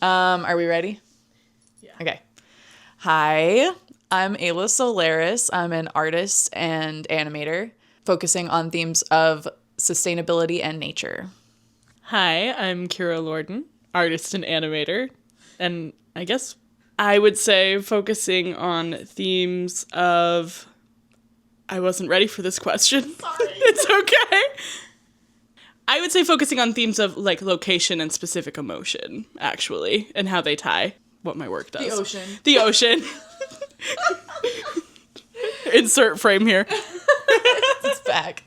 Are we ready? Yeah. Okay. Hi, I'm Ayla Solaris. I'm an artist and animator focusing on themes of sustainability and nature. Hi, I'm Kyra Lorden, artist and animator, and I guess I would say focusing on themes of... I wasn't ready for this question. Sorry. It's okay. I would say focusing on themes of, like, location and specific emotion, actually, and how they tie what my work does. The ocean. The ocean. Insert frame here. It's back.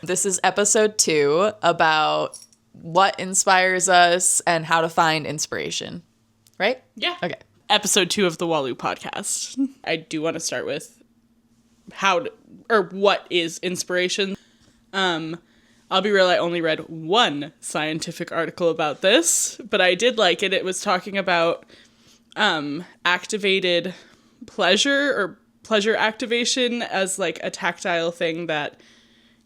This is episode 2 about what inspires us and how to find inspiration. Right? Yeah. Okay. Episode 2 of the Walloo podcast. I do want to start with what is inspiration. I'll be real, I only read one scientific article about this, but I did like it. It was talking about activated pleasure or pleasure activation as like a tactile thing that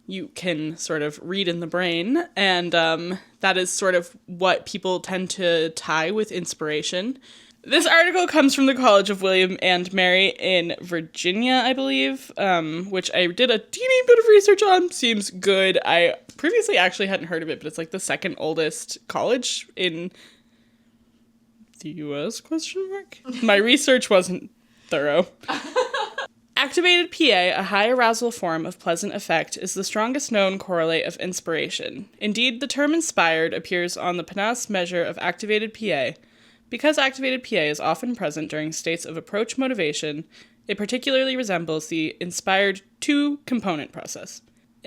you can sort of read in the brain. And that is sort of what people tend to tie with inspiration. This article comes from the College of William and Mary in Virginia, I believe, which I did a teeny bit of research on. Seems good. I previously actually hadn't heard of it, but it's like the second oldest college in the U.S., question mark? My research wasn't thorough. Activated PA, a high arousal form of pleasant affect, is the strongest known correlate of inspiration. Indeed, the term inspired appears on the PNAS measure of activated PA. Because activated PA is often present during states of approach motivation, it particularly resembles the inspired two-component process.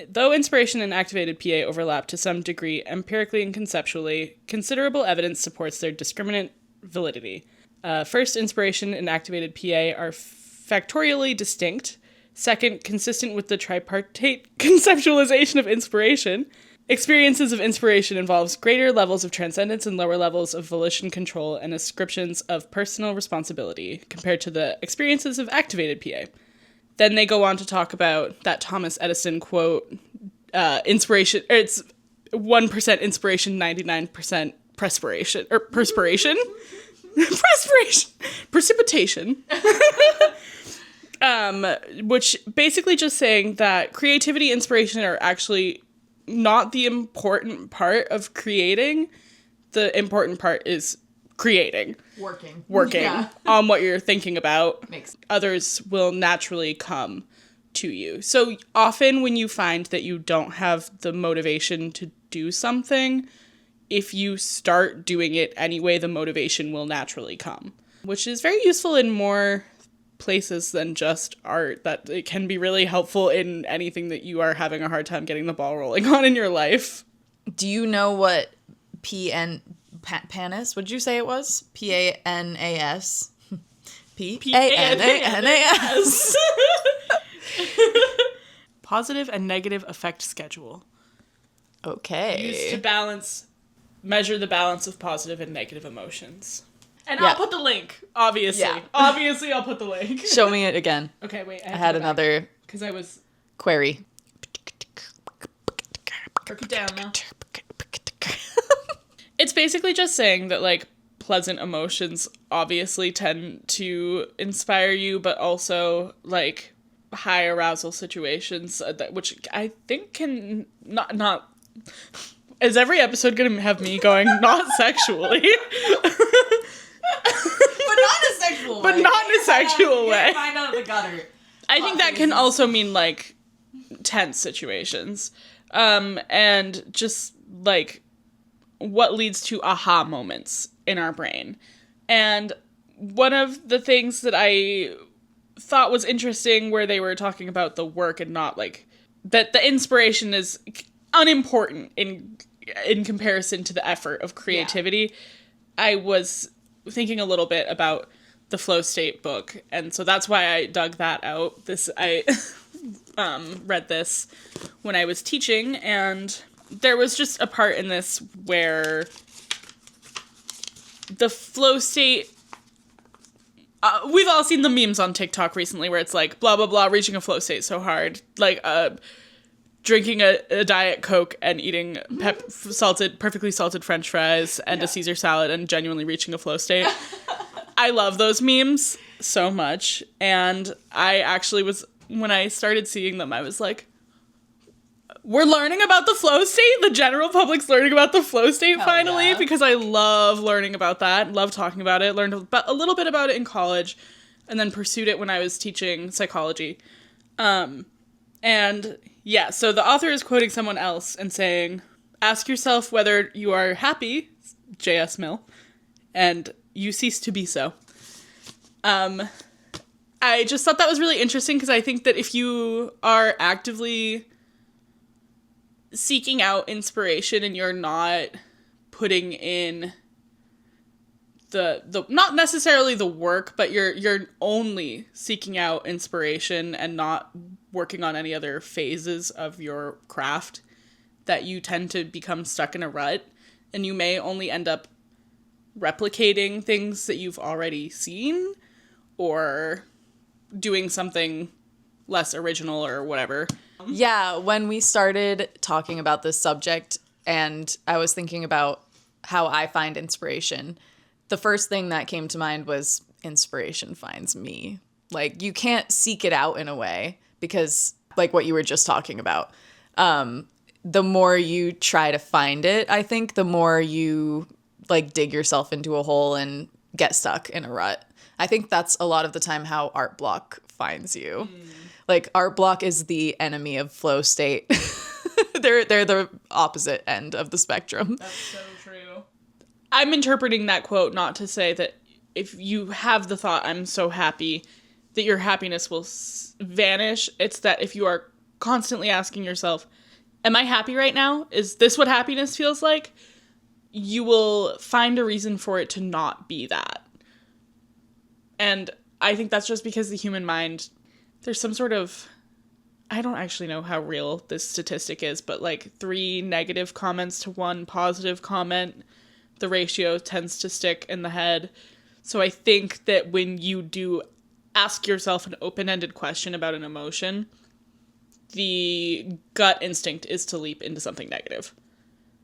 Though inspiration and activated PA overlap to some degree empirically and conceptually, considerable evidence supports their discriminant validity. First, inspiration and activated PA are factorially distinct. Second, consistent with the tripartite conceptualization of inspiration. Experiences of inspiration involves greater levels of transcendence and lower levels of volition control and ascriptions of personal responsibility compared to the experiences of activated PA. Then they go on to talk about that Thomas Edison quote, inspiration, or it's 1% inspiration, 99% perspiration, or perspiration? Perspiration! Precipitation. Which basically just saying that creativity, inspiration are actually not the important part of creating. The important part is creating. Working Yeah. on what you're thinking about. Makes Others will naturally come to you. So often when you find that you don't have the motivation to do something, if you start doing it anyway, the motivation will naturally come, which is very useful in more places than just art. That it can be really helpful in anything that you are having a hard time getting the ball rolling on in your life. Do you know what PANAS? What'd you say it was? PANAS? PANAS. Positive and negative affect schedule. Okay. Used to measure the balance of positive and negative emotions. And Yeah. I'll put the link, obviously. Yeah. Obviously, I'll put the link. Show me it again. Okay, wait. I had another Because I was... query. Break it down now. It's basically just saying that, like, pleasant emotions obviously tend to inspire you, but also, like, high arousal situations, which I think can not... Is every episode going to have me going, not sexually? But not in a sexual way. But not in a sexual way. Find out the gutter. I think that can also mean, like, tense situations. And just, like, what leads to aha moments in our brain. And one of the things that I thought was interesting where they were talking about the work and not, like, that the inspiration is unimportant in comparison to the effort of creativity. Yeah. I was thinking a little bit about the Flow State book, and so that's why I dug that out. I read this when I was teaching, and there was just a part in this where the flow state... we've all seen the memes on TikTok recently where it's like, blah, blah, blah, reaching a flow state so hard. Like, drinking a Diet Coke and eating perfectly salted French fries and a Caesar salad and genuinely reaching a flow state. I love those memes so much. And I actually when I started seeing them, I was like, we're learning about the flow state. The general public's learning about the flow state finally, because I love learning about that. Love talking about it. Learned a little bit about it in college and then pursued it when I was teaching psychology. So the author is quoting someone else and saying, ask yourself whether you are happy, J.S. Mill, and you cease to be so. I just thought that was really interesting because I think that if you are actively seeking out inspiration and you're not putting in the not necessarily the work, but you're only seeking out inspiration and not working on any other phases of your craft, that you tend to become stuck in a rut, and you may only end up replicating things that you've already seen or doing something less original or whatever. Yeah, when we started talking about this subject and I was thinking about how I find inspiration, the first thing that came to mind was inspiration finds me. Like, you can't seek it out in a way because, like what you were just talking about, the more you try to find it, I think, the more you, like, dig yourself into a hole and get stuck in a rut. I think that's a lot of the time how art block finds you. Like, art block is the enemy of flow state. They're the opposite end of the spectrum. That's so true. I'm interpreting that quote not to say that if you have the thought, I'm so happy, that your happiness will vanish. It's that if you are constantly asking yourself, am I happy right now? Is this what happiness feels like? You will find a reason for it to not be that. And I think that's just because the human mind, there's some sort of, I don't actually know how real this statistic is, but like 3 negative comments to 1 positive comment, the ratio tends to stick in the head. So I think that when you do ask yourself an open-ended question about an emotion, the gut instinct is to leap into something negative.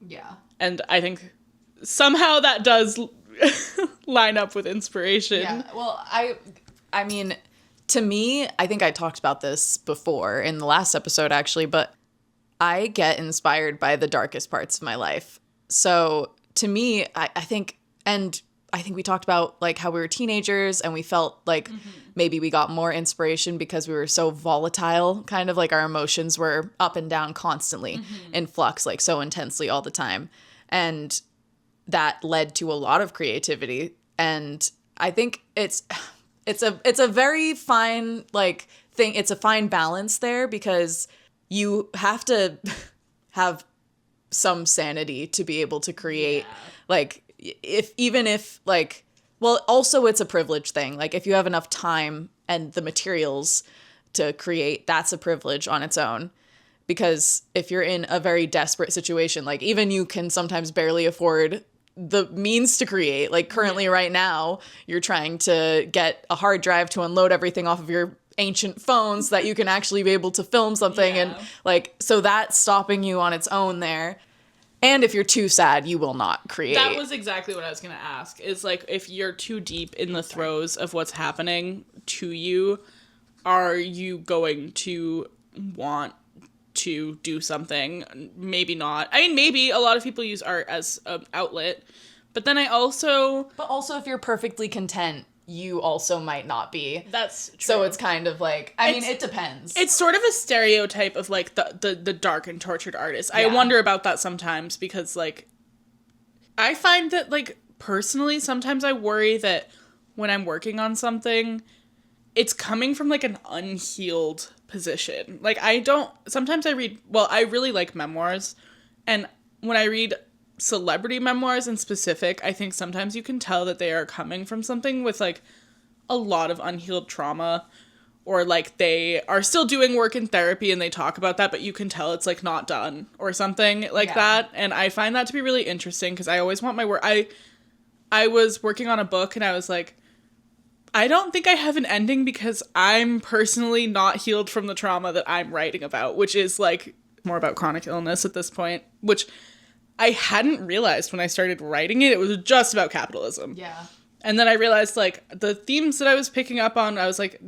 Yeah. And I think somehow that does line up with inspiration. Yeah. Well, I mean, to me, I think I talked about this before in the last episode, actually, but I get inspired by the darkest parts of my life. So to me, I think we talked about like how we were teenagers and we felt like maybe we got more inspiration because we were so volatile, kind of like our emotions were up and down constantly in flux, like so intensely all the time. And that led to a lot of creativity. And I think it's a very fine like thing. It's a fine balance there because you have to have some sanity to be able to create. Like also it's a privilege thing. Like if you have enough time and the materials to create, that's a privilege on its own. Because if you're in a very desperate situation, like even you can sometimes barely afford the means to create. Like currently right now, you're trying to get a hard drive to unload everything off of your ancient phones so that you can actually be able to film something. And like, so that's stopping you on its own there. And if you're too sad, you will not create. That was exactly what I was going to ask. Is like, if you're too deep in the throes of what's happening to you, are you going to want to do something? Maybe not. I mean, maybe a lot of people use art as an outlet, but then But also if you're perfectly content, you also might not be. That's true. So it's kind of like, I mean, it depends. It's sort of a stereotype of like the dark and tortured artist. Yeah. I wonder about that sometimes because like, I find that like personally, sometimes I worry that when I'm working on something, it's coming from like an unhealed position. Like sometimes I really like memoirs, and when I read celebrity memoirs in specific, I think sometimes you can tell that they are coming from something with like a lot of unhealed trauma, or like they are still doing work in therapy and they talk about that, but you can tell it's like not done or something like that. And I find that to be really interesting because I always want my work. I was working on a book and I was like, I don't think I have an ending because I'm personally not healed from the trauma that I'm writing about, which is like more about chronic illness at this point, which I hadn't realized when I started writing it. It was just about capitalism. Yeah. And then I realized, like, the themes that I was picking up on, I was like,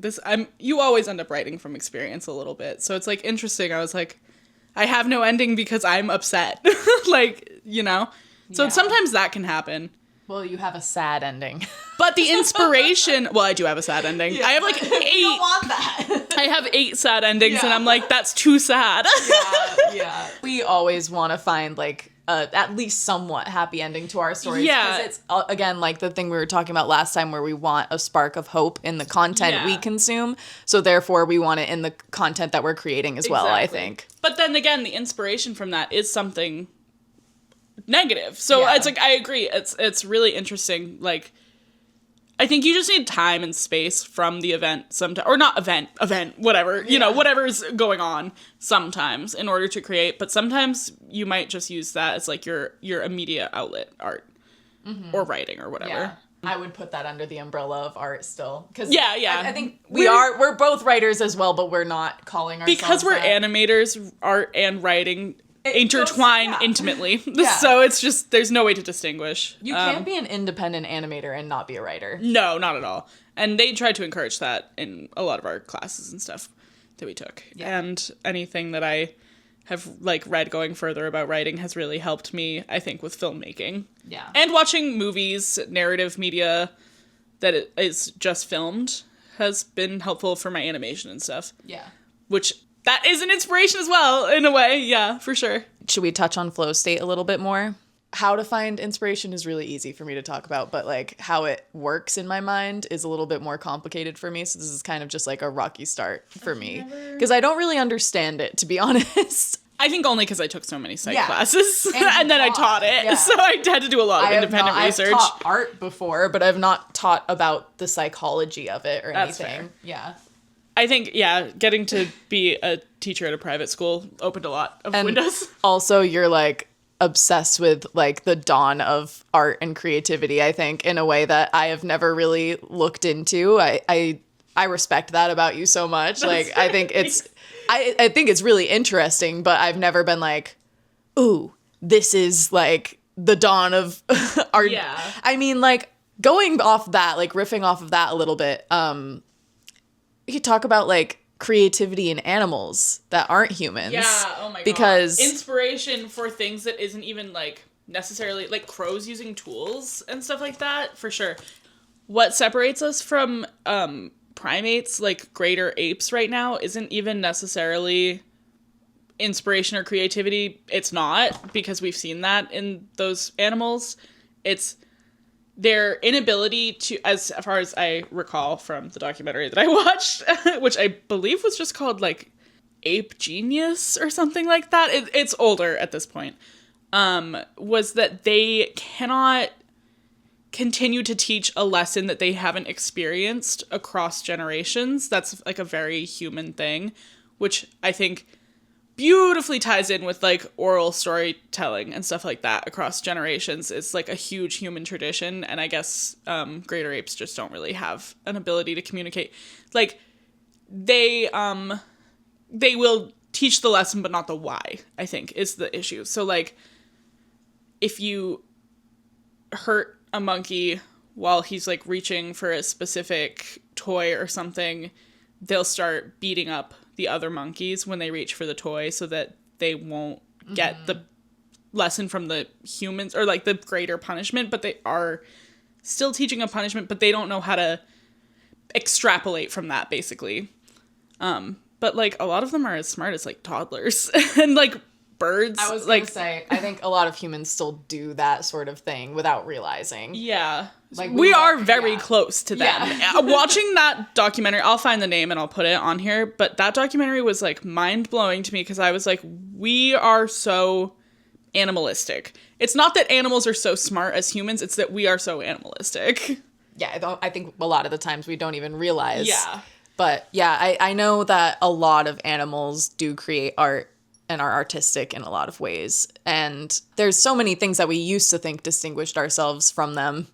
you always end up writing from experience a little bit. So it's, like, interesting. I was like, I have no ending because I'm upset. Like, you know? So sometimes that can happen. Well, you have a sad ending. But the inspiration, well, I do have a sad ending. Yeah. I have, like, 8. You don't want that. I have 8 sad endings, and I'm like, that's too sad. Yeah. We always want to find, like, at least somewhat happy ending to our stories. Yeah. Because it's, again, like the thing we were talking about last time where we want a spark of hope in the content we consume. So therefore, we want it in the content that we're creating as well, I think. But then again, the inspiration from that is something negative. So it's like, I agree. It's really interesting. Like, I think you just need time and space from the event sometimes, or not event, whatever, you know, whatever's going on sometimes in order to create. But sometimes you might just use that as like your immediate outlet, art or writing or whatever. Yeah. I would put that under the umbrella of art still. Cause I think we're both writers as well, but we're not calling ourselves because we're that. Animators, art and writing intertwine intimately. Yeah. So it's just, there's no way to distinguish. You can't be an independent animator and not be a writer. No, not at all. And they tried to encourage that in a lot of our classes and stuff that we took. Yeah. And anything that I have like read going further about writing has really helped me, I think, with filmmaking. Yeah. And watching movies, narrative media that is just filmed has been helpful for my animation and stuff. Yeah. Which that is an inspiration as well, in a way. Yeah, for sure. Should we touch on flow state a little bit more? How to find inspiration is really easy for me to talk about, but like how it works in my mind is a little bit more complicated for me. So this is kind of just like a rocky start for me because I don't really understand it, to be honest. I think only because I took so many psych classes and then I taught it. Yeah. So I had to do a lot of independent research. I've taught art before, but I've not taught about the psychology of it or That's anything. Fair. Yeah. I think, getting to be a teacher at a private school opened a lot of windows. Also, you're like obsessed with like the dawn of art and creativity, I think, in a way that I have never really looked into. I respect that about you so much. Like, I think I think it's really interesting, but I've never been like, ooh, this is like the dawn of art. Yeah. I mean, like going off that, like riffing off of that a little bit, you could talk about like creativity in animals that aren't humans. Yeah, oh my god. Because inspiration for things that isn't even like necessarily like crows using tools and stuff like that, for sure. What separates us from primates, like greater apes right now, isn't even necessarily inspiration or creativity. It's not, because we've seen that in those animals. It's their inability to, as far as I recall from the documentary that I watched, which I believe was just called like Ape Genius or something like that. It's older at this point. Was that they cannot continue to teach a lesson that they haven't experienced across generations. That's like a very human thing, which I think beautifully ties in with like oral storytelling and stuff like that across generations. It's like a huge human tradition, and I guess greater apes just don't really have an ability to communicate. Like they will teach the lesson but not the why, I think, is the issue. So like if you hurt a monkey while he's like reaching for a specific toy or something, they'll start beating up the other monkeys when they reach for the toy so that they won't get the lesson from the humans or like the greater punishment, but they are still teaching a punishment, but they don't know how to extrapolate from that, basically. But like a lot of them are as smart as like toddlers and like birds. I was like, gonna say, I think a lot of humans still do that sort of thing without realizing. Yeah. Like we are very close to them. Yeah. Watching that documentary, I'll find the name and I'll put it on here, but that documentary was like mind-blowing to me because I was like, we are so animalistic. It's not that animals are so smart as humans, it's that we are so animalistic. Yeah, I think a lot of the times we don't even realize. Yeah. But yeah, I know that a lot of animals do create art and are artistic in a lot of ways. And there's so many things that we used to think distinguished ourselves from them.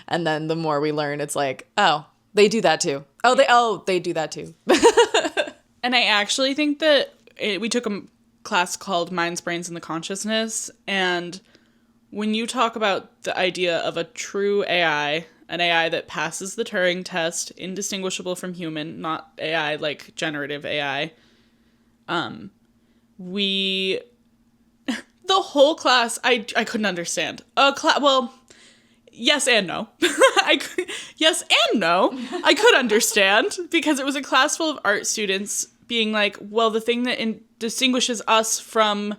And then the more we learn, it's like, oh, they do that too. They do that too. And I actually think that we took class called Minds, Brains, and the Consciousness. And when you talk about the idea of a true AI, an AI that passes the Turing test, indistinguishable from human, not AI like generative AI, the whole class, I couldn't understand. Well, yes and no. Yes and no. I could understand, because it was a class full of art students being like, well, the thing that distinguishes us from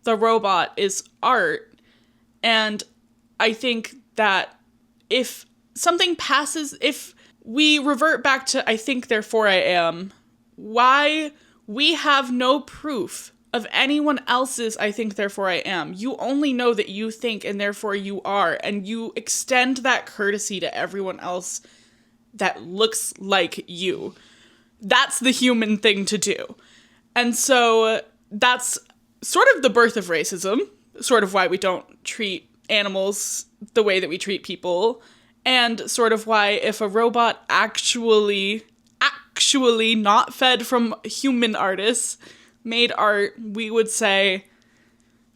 the robot is art. And I think that if something passes, if we revert back to I think, therefore I am, why we have no proof of anyone else's I think, therefore I am. You only know that you think and therefore you are, and you extend that courtesy to everyone else that looks like you. That's the human thing to do. And so that's sort of the birth of racism, sort of why we don't treat animals the way that we treat people, and sort of why if a robot actually not fed from human artists made art, we would say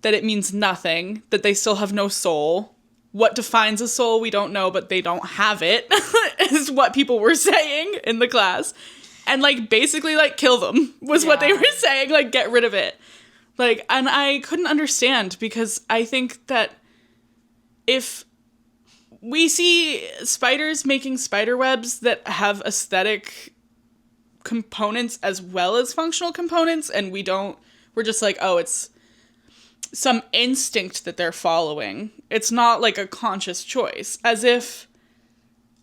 that it means nothing, that they still have no soul. What defines a soul, we don't know, but they don't have it, is what people were saying in the class. And, like, basically, like, kill them was what they were saying, like, get rid of it. Like, and I couldn't understand, because I think that if we see spiders making spider webs that have aesthetic components as well as functional components, and we're just like, oh, it's some instinct that they're following. It's not like a conscious choice, as if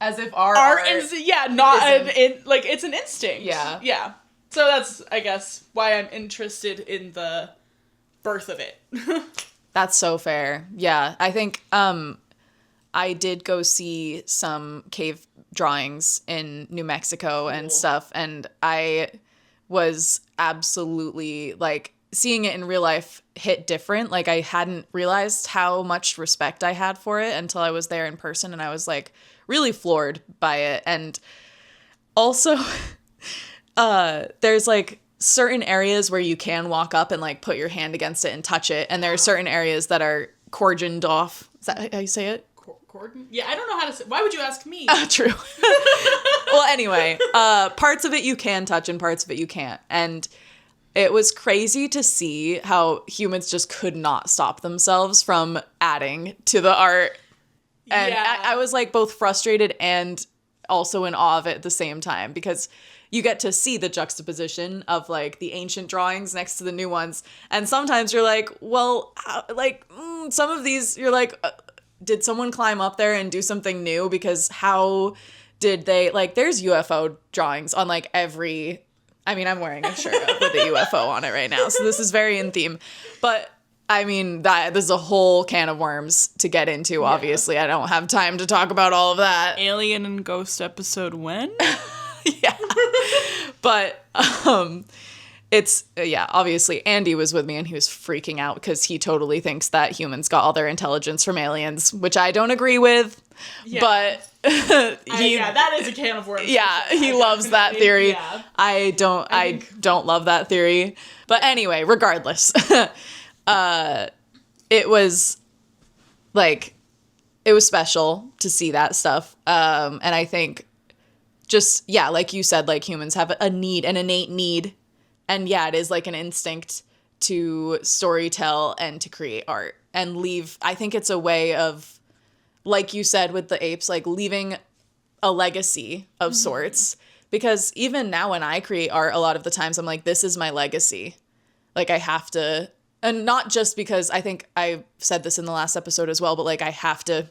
our art is like it's an instinct. Yeah. So that's, I guess, why I'm interested in the birth of it. That's so fair. Yeah, I think I did go see some cave drawings in New Mexico and stuff, and I was absolutely, like, seeing it in real life hit different. Like, I hadn't realized how much respect I had for it until I was there in person, and I was, like, really floored by it. And also, there's, like, certain areas where you can walk up and, like, put your hand against it and touch it, and there are certain areas that are cordoned off. Is that how you say it? Cordon? Yeah, I don't know how to say. Why would you ask me? True. Well, anyway, parts of it you can touch and parts of it you can't. And it was crazy to see how humans just could not stop themselves from adding to the art. And I was, like, both frustrated and also in awe of it at the same time, because you get to see the juxtaposition of, like, the ancient drawings next to the new ones. And sometimes you're like, well, some of these, you're like, did someone climb up there and do something new? Because how did they, like, there's UFO drawings on, like, every, I mean, I'm wearing a shirt with a UFO on it right now, so this is very in theme. But, I mean, this is a whole can of worms to get into, obviously. I don't have time to talk about all of that. Alien and Ghost episode when? Yeah. But, it's, obviously Andy was with me and he was freaking out because he totally thinks that humans got all their intelligence from aliens, which I don't agree with, but that is a can of worms. Yeah, he loves that theory. Yeah. I don't love that theory. But anyway, regardless, it was special to see that stuff. And I think just, like you said, like, humans have an innate need. And it is, like, an instinct to storytell and to create art and leave. I think it's a way of, like you said with the apes, like, leaving a legacy of sorts. Because even now when I create art, a lot of the times I'm like, this is my legacy. Like, I have to, and not just because I think I said this in the last episode as well, but, like, I have to,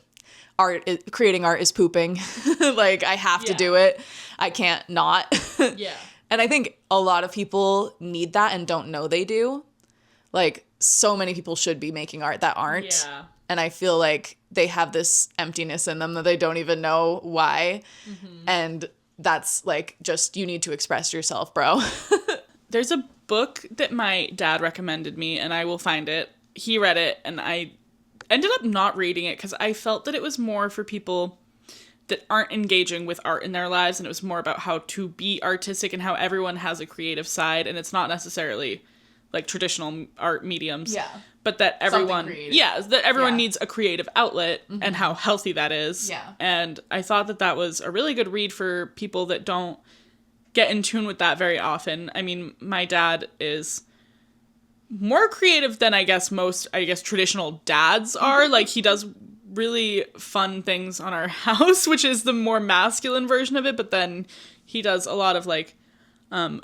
creating art is pooping. Like, I have to do it. I can't not. Yeah. And I think a lot of people need that and don't know they do. Like, so many people should be making art that aren't. Yeah. And I feel like they have this emptiness in them that they don't even know why. And that's, like, just, you need to express yourself, bro. There's a book that my dad recommended me, and I will find it. He read it, and I ended up not reading it because I felt that it was more for people that aren't engaging with art in their lives, and it was more about how to be artistic and how everyone has a creative side, and it's not necessarily like traditional art mediums. Yeah. But that everyone, that everyone needs a creative outlet and how healthy that is. Yeah. And I thought that was a really good read for people that don't get in tune with that very often. I mean, my dad is more creative than most traditional dads are. Like, he does really fun things on our house, which is the more masculine version of it, but then he does a lot of like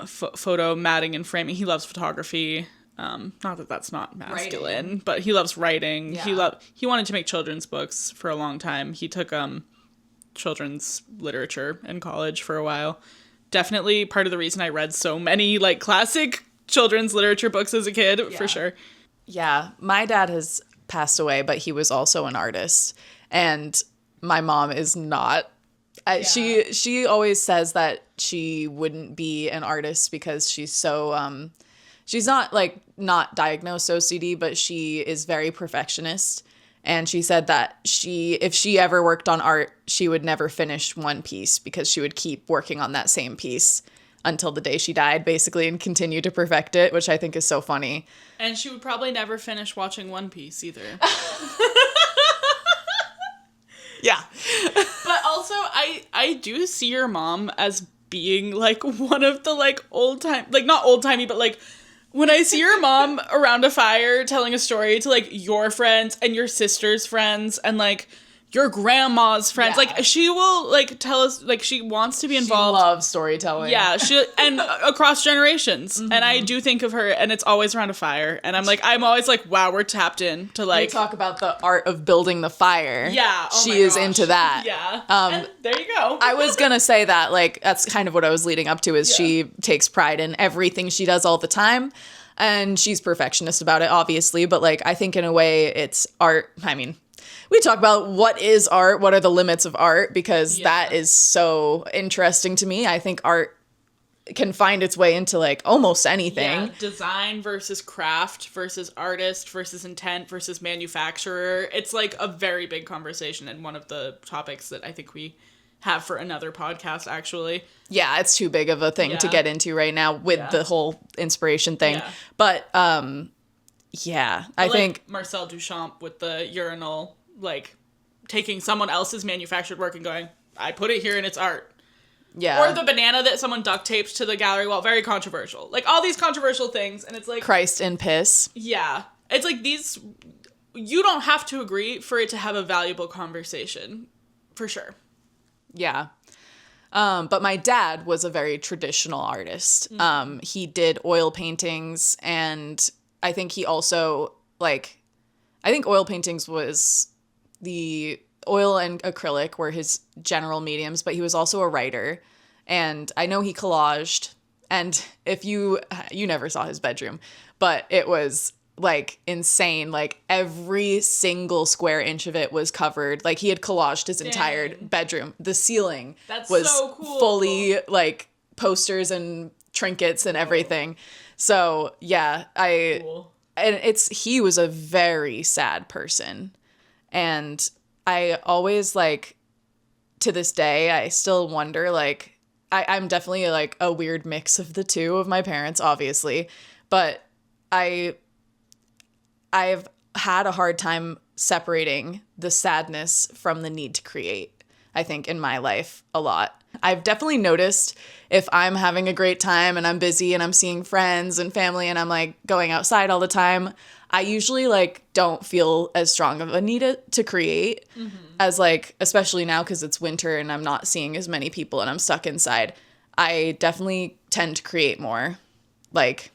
photo matting and framing. He loves photography. Not that that's not masculine, but he loves writing. Yeah. He wanted to make children's books for a long time. He took children's literature in college for a while. Definitely part of the reason I read so many like classic children's literature books as a kid, for sure. Yeah, my dad has passed away, but he was also an artist, and my mom is not. She always says that she wouldn't be an artist because she's so she's not not diagnosed OCD, but she is very perfectionist. And she said that if she ever worked on art, she would never finish one piece because she would keep working on that same piece until the day she died, basically, and continue to perfect it, which I think is so funny. And she would probably never finish watching One Piece either. Yeah. But also, I do see your mom as being, like, one of the, like, old-time... Like, not old-timey, but, like... When I see your mom around a fire telling a story to, like, your friends and your sister's friends and, like, your grandma's friends, like, she will, like, tell us, like, she wants to be involved. She loves storytelling. Yeah, and across generations. Mm-hmm. And I do think of her, and it's always around a fire. And I'm always like, wow, we're tapped in to, like... We talk about the art of building the fire. Yeah, she is into that. Yeah. And there you go. I was gonna say that, like, that's kind of what I was leading up to, is she takes pride in everything she does all the time. And she's perfectionist about it, obviously. But, like, I think in a way it's art. I mean... We talk about what is art, what are the limits of art, because that is so interesting to me. I think art can find its way into, like, almost anything. Yeah, design versus craft versus artist versus intent versus manufacturer. It's, like, a very big conversation, and one of the topics that I think we have for another podcast, actually. Yeah, it's too big of a thing to get into right now with the whole inspiration thing. Yeah. But, I think... Marcel Duchamp with the urinal... like, taking someone else's manufactured work and going, I put it here and it's art. Yeah. Or the banana that someone duct taped to the gallery wall. Very controversial. Like, all these controversial things, and it's like... Christ in piss. Yeah. It's like these... You don't have to agree for it to have a valuable conversation. For sure. Yeah. But my dad was a very traditional artist. Mm-hmm. He did oil paintings, and I think he also, like... I think oil paintings was... The oil and acrylic were his general mediums, but he was also a writer. And I know he collaged. And if you never saw his bedroom, but it was, like, insane. Like, every single square inch of it was covered. Like, he had collaged his entire bedroom. The ceiling was so cool. Fully, like, posters and trinkets and everything. So, yeah, cool. And he was a very sad person. And I always, like, to this day, I still wonder, like, I'm definitely, like, a weird mix of the two of my parents, obviously. But I've had a hard time separating the sadness from the need to create, I think, in my life a lot. I've definitely noticed if I'm having a great time and I'm busy and I'm seeing friends and family and I'm, like, going outside all the time, I usually, like, don't feel as strong of a need to create as, like, especially now because it's winter and I'm not seeing as many people and I'm stuck inside. I definitely tend to create more, like,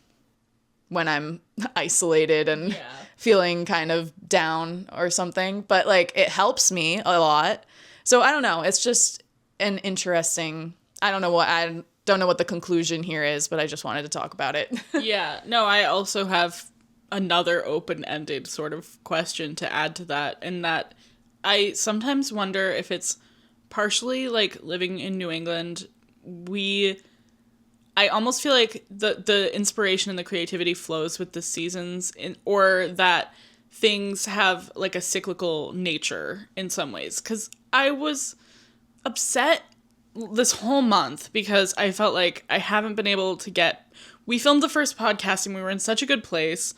when I'm isolated and feeling kind of down or something. But, like, it helps me a lot. So I don't know. It's just an interesting... I don't know what the conclusion here is, but I just wanted to talk about it. Yeah. No, I also have another open-ended sort of question to add to that, in that I sometimes wonder if it's partially, like, living in New England, I almost feel like the inspiration and the creativity flows with the seasons, or that things have, like, a cyclical nature in some ways. Because I was upset this whole month because I felt like I haven't been able to get we filmed the first podcast and we were in such a good place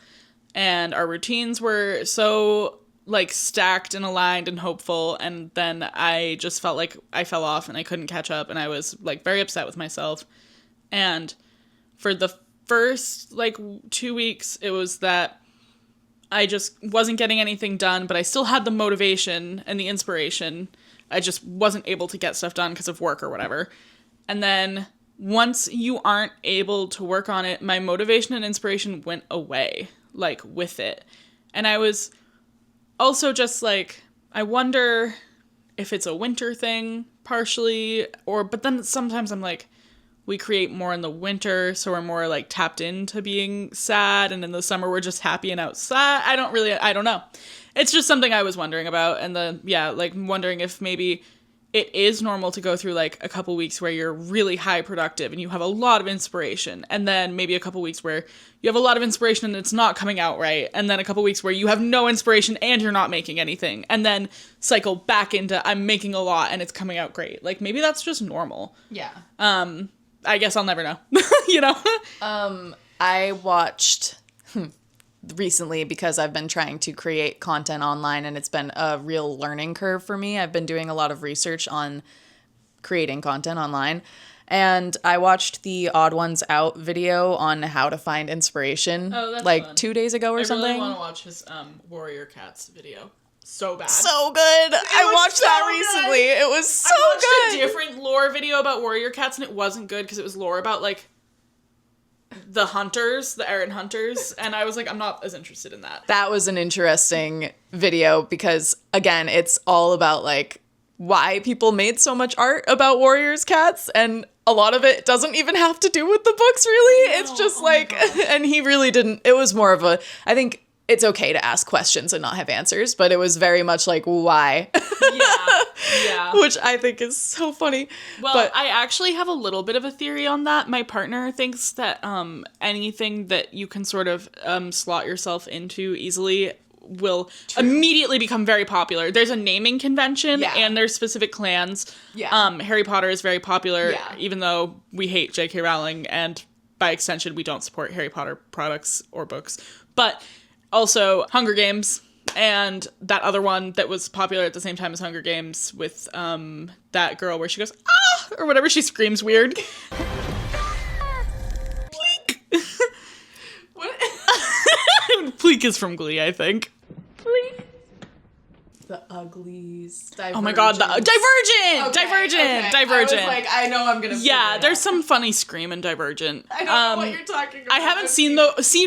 and our routines were so like stacked and aligned and hopeful, and then I just felt like I fell off and I couldn't catch up, and I was like very upset with myself. And for the first like 2 weeks, it was that I just wasn't getting anything done, but I still had the motivation and the inspiration. I just wasn't able to get stuff done because of work or whatever. And then once you aren't able to work on it, my motivation and inspiration went away, like, with it. And I was also just like, I wonder if it's a winter thing, partially, but then sometimes I'm like, we create more in the winter, so we're more, like, tapped into being sad, and in the summer we're just happy and outside. I don't know. It's just something I was wondering about, and wondering if maybe it is normal to go through, like, a couple weeks where you're really high productive and you have a lot of inspiration, and then maybe a couple weeks where you have a lot of inspiration and it's not coming out right, and then a couple weeks where you have no inspiration and you're not making anything, and then cycle back into I'm making a lot and it's coming out great. Like, maybe that's just normal. Yeah. I guess I'll never know, you know? I watched recently, because I've been trying to create content online and it's been a real learning curve for me. I've been doing a lot of research on creating content online, and I watched the Odd Ones Out video on how to find inspiration. Oh, that's like fun. 2 days ago or something. I really want to watch his Warrior Cats video. So bad. So good. I watched that recently. It was so I watched good. a different lore video about Warrior Cats and it wasn't good because it was lore about, like, the hunters, the Aaron hunters, and I was like, I'm not as interested in that. That was an interesting video because, again, it's all about, like, why people made so much art about Warriors cats, and a lot of it doesn't even have to do with the books, really. It's just and he really didn't, it was more of I think it's okay to ask questions and not have answers, but it was very much like, why? Yeah. Which I think is so funny. Well, but I actually have a little bit of a theory on that. My partner thinks that anything that you can sort of slot yourself into easily will immediately become very popular. There's a naming convention and there's specific clans. Yeah. Harry Potter is very popular, even though we hate J.K. Rowling, and by extension, we don't support Harry Potter products or books. But also Hunger Games, and that other one that was popular at the same time as Hunger Games with that girl where she goes, ah, or whatever, she screams weird. Pleek. What? Pleek is from Glee, I think. Pleek. The Uglies. Oh my god, Divergent! Okay, Divergent! I was like, I know I'm gonna there's some funny scream in Divergent. I don't know what you're talking about. I haven't seen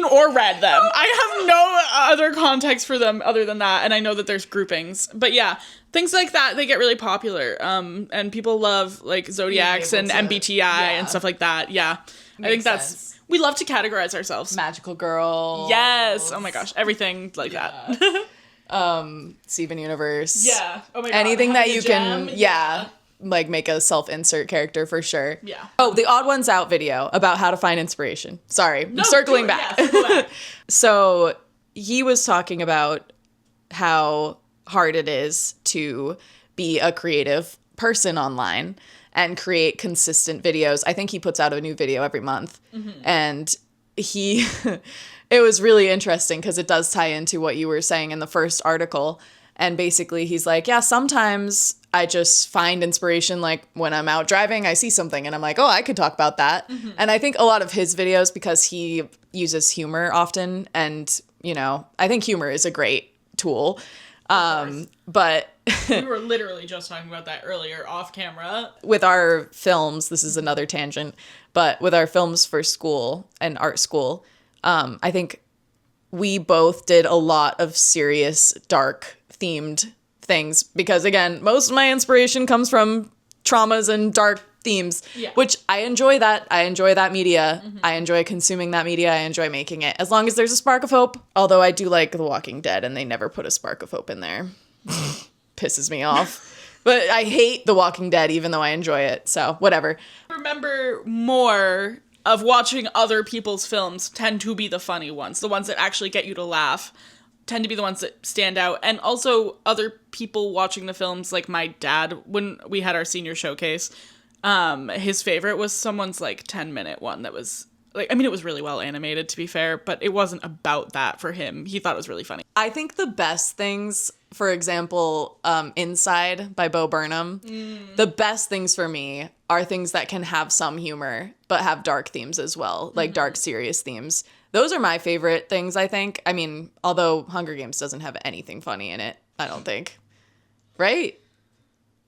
or read them. I have no other context for them other than that, and I know that there's groupings. But yeah, things like that, they get really popular. And people love, like, Zodiacs and MBTI and stuff like that. Yeah. I think that's... We love to categorize ourselves. Magical Girl. Yes. Oh my gosh. Everything like that. Steven Universe. Yeah. Oh my god. Anything that you can, like, make a self-insert character for sure. Yeah. Oh, the Odd Ones Out video about how to find inspiration. Sorry. Circling back. Yeah, circle back. So he was talking about how hard it is to be a creative person online and create consistent videos. I think he puts out a new video every month. Mm-hmm. And it was really interesting because it does tie into what you were saying in the first article. And basically he's like, yeah, sometimes I just find inspiration, like when I'm out driving, I see something and I'm like, oh, I could talk about that. Mm-hmm. And I think a lot of his videos, because he uses humor often, and, you know, I think humor is a great tool. But we were literally just talking about that earlier off camera. With our films, this is another tangent, but with our films for school and art school, I think we both did a lot of serious, dark themed things because, again, most of my inspiration comes from traumas and dark themes, which I enjoy that. I enjoy that media. Mm-hmm. I enjoy consuming that media. I enjoy making it, as long as there's a spark of hope. Although I do like The Walking Dead, and they never put a spark of hope in there. Pisses me off. But I hate The Walking Dead, even though I enjoy it. So whatever. Remember more of watching other people's films tend to be the funny ones. The ones that actually get you to laugh tend to be the ones that stand out. And also other people watching the films, like my dad, when we had our senior showcase, his favorite was someone's like 10-minute one that was like, I mean, it was really well animated, to be fair, but it wasn't about that for him. He thought it was really funny. I think the best things, for example, Inside by Bo Burnham, the best things for me are things that can have some humor, but have dark themes as well, like dark, serious themes. Those are my favorite things, I think. I mean, although Hunger Games doesn't have anything funny in it, I don't think. Right?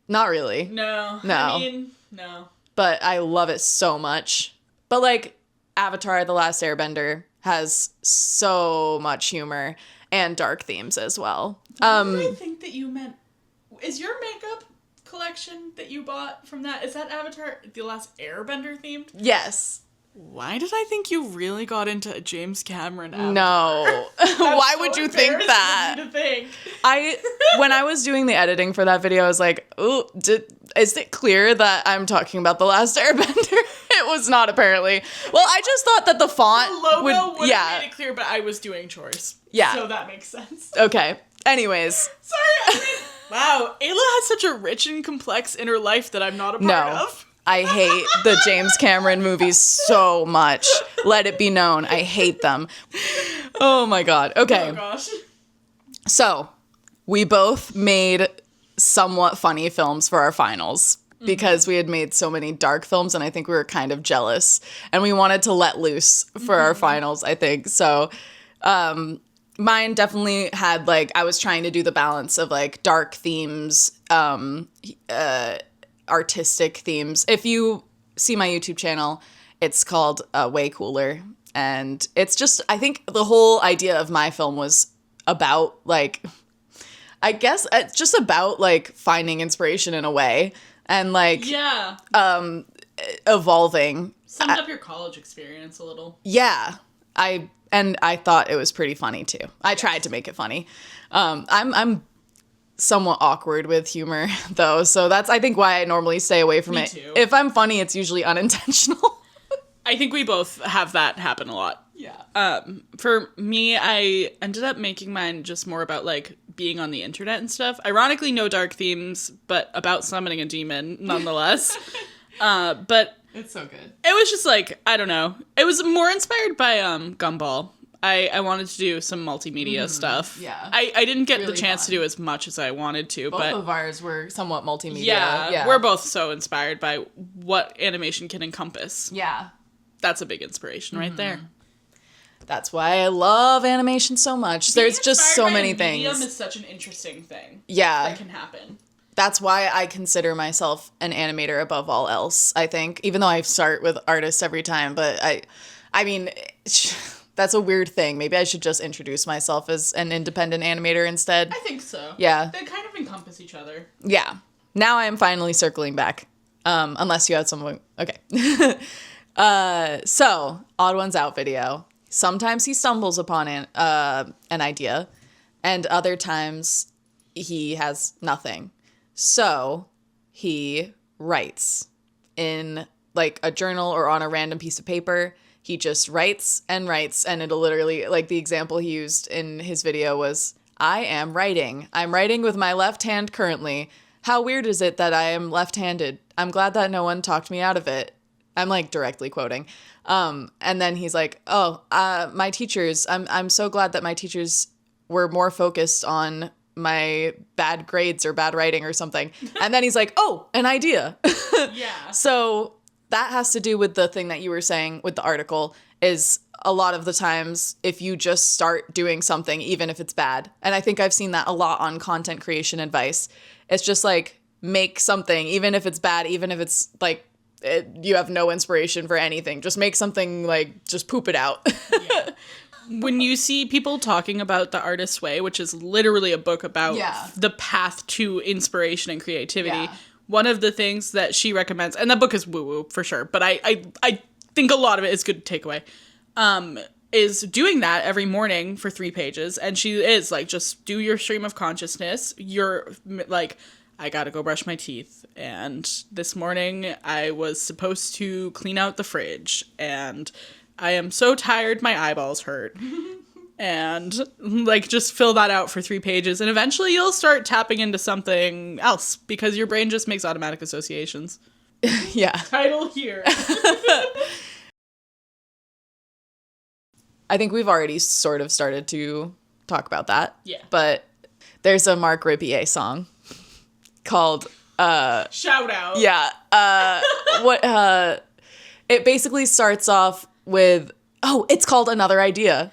Not really. No. No. I mean, no. But I love it so much. But like Avatar: The Last Airbender has so much humor and dark themes as well. What did I think that you meant? Is your makeup collection that you bought from that, is that Avatar: The Last Airbender themed? Yes. Why did I think you really got into a James Cameron Avatar? No. Why would you think that? To think. When I was doing the editing for that video, I was like, "Ooh, is it clear that I'm talking about The Last Airbender?" It was not, apparently. Well, I just thought that the font The logo would have yeah. made it clear, but I was doing chores. Yeah. So that makes sense. Okay. Anyways. Sorry, I mean, wow, Ayla has such a rich and complex inner life that I'm not a part of. I hate the James Cameron movies so much. Let it be known. I hate them. Oh my God. Okay. Oh gosh. So, we both made somewhat funny films for our finals because we had made so many dark films, and I think we were kind of jealous. And we wanted to let loose for our finals, I think. So, mine definitely had, like, I was trying to do the balance of, like, dark themes, artistic themes. If you see my YouTube channel, it's called Way Cooler. And it's just, I think the whole idea of my film was about, like, I guess it's just about, like, finding inspiration in a way and, like, Yeah. Evolving. Summed up your college experience a little. Yeah. I thought it was pretty funny too. I tried to make it funny. I'm somewhat awkward with humor though, so that's, I think, why I normally stay away from it. Too. If I'm funny, it's usually unintentional. I think we both have that happen a lot. Yeah. For me, I ended up making mine just more about, like, being on the internet and stuff. Ironically, no dark themes, but about summoning a demon, nonetheless. But It's so good. it was just, like, I don't know. It was more inspired by Gumball. I wanted to do some multimedia stuff. yeah. I didn't get Really the chance fun. to do as much as I wanted to, Both but of ours were somewhat multimedia. yeah, we're both so inspired by what animation can encompass. Yeah. That's a big inspiration right there. That's why I love animation so much. There's just so many Medium things. is such an interesting thing Yeah. that can happen. That's why I consider myself an animator above all else, I think. Even though I start with artists every time, but I mean, that's a weird thing. Maybe I should just introduce myself as an independent animator instead. I think so. Yeah. They kind of encompass each other. Yeah. Now I am finally circling back. Unless you had something. Okay. So, Odd Ones Out video. Sometimes he stumbles upon an idea, and other times he has nothing. So, he writes in, like, a journal or on a random piece of paper. He just writes, and it'll literally, like, the example he used in his video was, I am writing. I'm writing with my left hand currently. How weird is it that I am left-handed? I'm glad that no one talked me out of it. I'm, like, directly quoting. And then he's like, my teachers, I'm so glad that my teachers were more focused on my bad grades or bad writing or something. And then he's like, oh, an idea. Yeah. So that has to do with the thing that you were saying with the article, is a lot of the times if you just start doing something, even if it's bad, and I think I've seen that a lot on content creation advice, it's just like, make something, even if it's bad, even if it's like, you have no inspiration for anything, just make something, like, just poop it out. Yeah. When you see people talking about The Artist's Way, which is literally a book about the path to inspiration and creativity, one of the things that she recommends, and that book is woo-woo for sure, but I think a lot of it is good to take away, is doing that every morning for 3 pages. And she is like, just do your stream of consciousness. You're like, I gotta go brush my teeth. And this morning I was supposed to clean out the fridge. And I am so tired, my eyeballs hurt. And, like, just fill that out for 3 pages. And eventually you'll start tapping into something else because your brain just makes automatic associations. Yeah. Title here. I think we've already sort of started to talk about that. Yeah. But there's a Mark Ribier song called Shout out. Yeah. It basically starts off with, it's called Another Idea.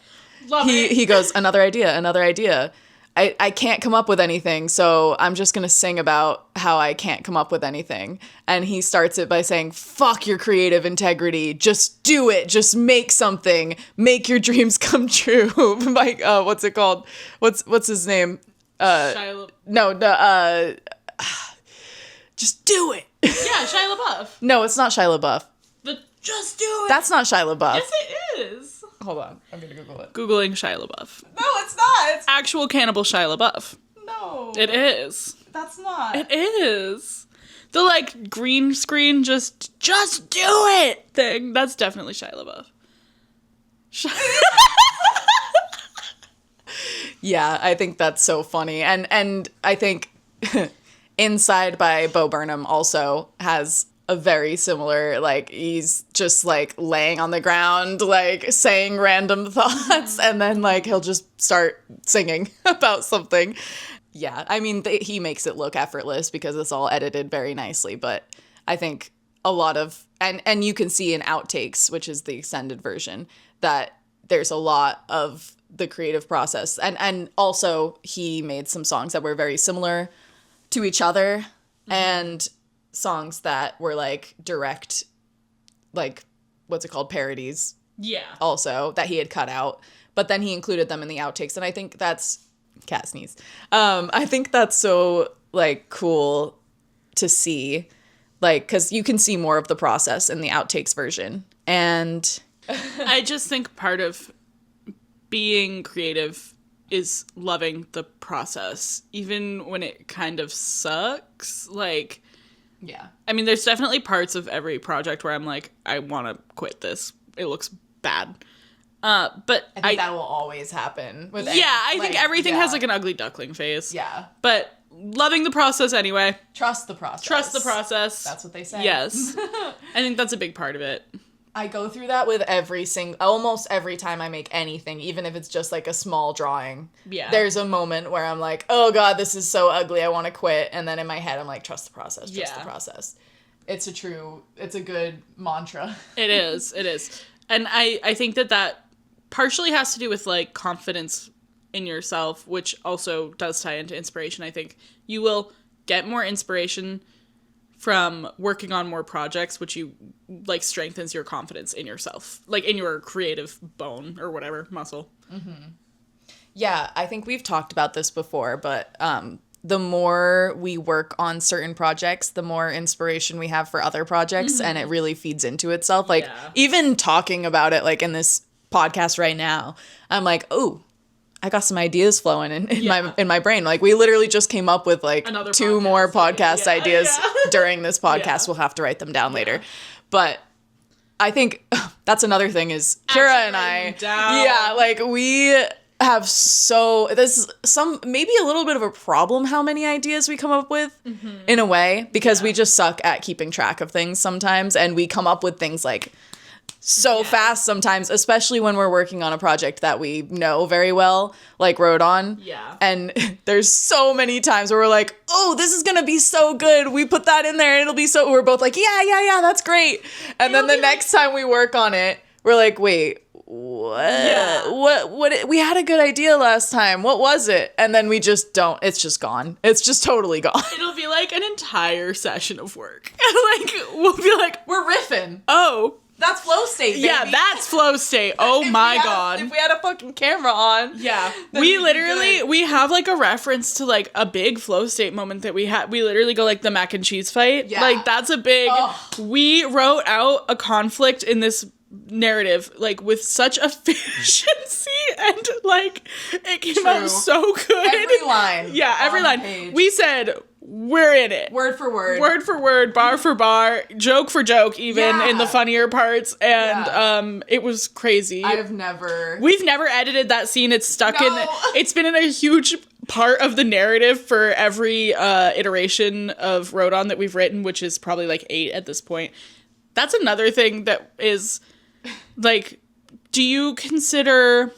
Love it. He goes, another idea. I can't come up with anything, so I'm just going to sing about how I can't come up with anything. And he starts it by saying, fuck your creative integrity. Just do it. Just make something. Make your dreams come true. Like, what's it called? What's his name? Shia Just do it. Yeah, Shia LaBeouf. No, it's not Shia LaBeouf. Just do it. That's not Shia LaBeouf. Yes, it is. Hold on. I'm going to Google it. Googling Shia LaBeouf. No, it's not. It's... Actual cannibal Shia LaBeouf. No. It is. That's not. It is. The, like, green screen just do it thing. That's definitely Shia LaBeouf. Yeah, I think that's so funny. And I think Inside by Bo Burnham also has a very similar, like, he's just, like, laying on the ground, like, saying random thoughts, and then, like, he'll just start singing about something. Yeah, I mean, he makes it look effortless because it's all edited very nicely, but I think a lot of, and you can see in Outtakes, which is the extended version, that there's a lot of the creative process. And also, he made some songs that were very similar to each other, and songs that were like direct, like, what's it called, parodies. Yeah. Also, that he had cut out, but then he included them in the outtakes, and I think that's cat sneeze. I think that's so, like, cool to see, like, because you can see more of the process in the outtakes version, and I just think part of being creative is loving the process, even when it kind of sucks. Like, yeah, I mean, there's definitely parts of every project where I'm like, I want to quit this. It looks bad. But I think that will always happen with I think everything has like an ugly duckling phase. Yeah. But loving the process anyway. Trust the process. Trust the process. That's what they say. Yes. I think that's a big part of it. I go through that with almost every time I make anything, even if it's just like a small drawing. Yeah. There's a moment where I'm like, oh God, this is so ugly, I want to quit. And then in my head, I'm like, trust the process, trust the process. It's a good mantra. It is. And I think that partially has to do with like confidence in yourself, which also does tie into inspiration. I think you will get more inspiration from working on more projects, which you like strengthens your confidence in yourself, like in your creative bone or whatever muscle. Mm-hmm. Yeah, I think we've talked about this before, but the more we work on certain projects, the more inspiration we have for other projects, and it really feeds into itself. Like, even talking about it, like in this podcast right now, I'm like, oh, I got some ideas flowing in my brain. Like, we literally just came up with like two more podcast ideas during this podcast. Yeah. We'll have to write them down later. But I think that's another thing is Kyra and I, like, we have this is maybe a little bit of a problem how many ideas we come up with in a way, because we just suck at keeping track of things sometimes, and we come up with things like fast sometimes, especially when we're working on a project that we know very well, like Rhodon. Yeah. And there's so many times where we're like, oh, this is going to be so good. We put that in there and it'll be so, we're both like, yeah, that's great. And then the next time we work on it, we're like, wait, what? Yeah. What? We had a good idea last time. What was it? And then we just don't. It's just gone. It's just totally gone. It'll be like an entire session of work. Like, we'll be like, we're riffing. Oh. That's flow state, baby. Yeah, that's flow state. Oh my God. If we had a fucking camera on. Yeah. We have like a reference to like a big flow state moment that we had. We literally go like the mac and cheese fight. Yeah. Like, that's a big, we wrote out a conflict in this narrative like with such efficiency, and like it came out so good. Every line. Yeah, every line. Page. We said, we're in it. Word for word. Word for word, bar for bar, joke for joke, even in the funnier parts. And it was crazy. We've never edited that scene. It's stuck it's been in a huge part of the narrative for every iteration of Rhodon that we've written, which is probably like 8 at this point. That's another thing that is like do you consider,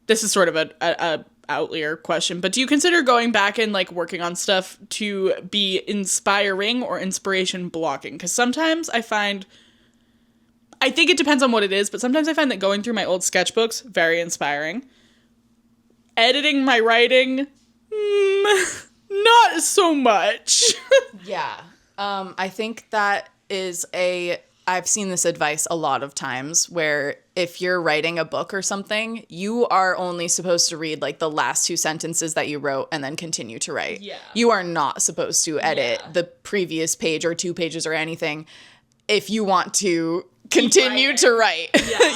this is sort of a outlier question, but do you consider going back and like working on stuff to be inspiring or inspiration blocking? Because sometimes I think it depends on what it is, but sometimes I find that going through my old sketchbooks, very inspiring. Editing my writing, not so much. Yeah. I think that is I've seen this advice a lot of times where if you're writing a book or something, you are only supposed to read like the last 2 sentences that you wrote and then continue to write. Yeah. You are not supposed to edit the previous page or 2 pages or anything if you want to continue to write.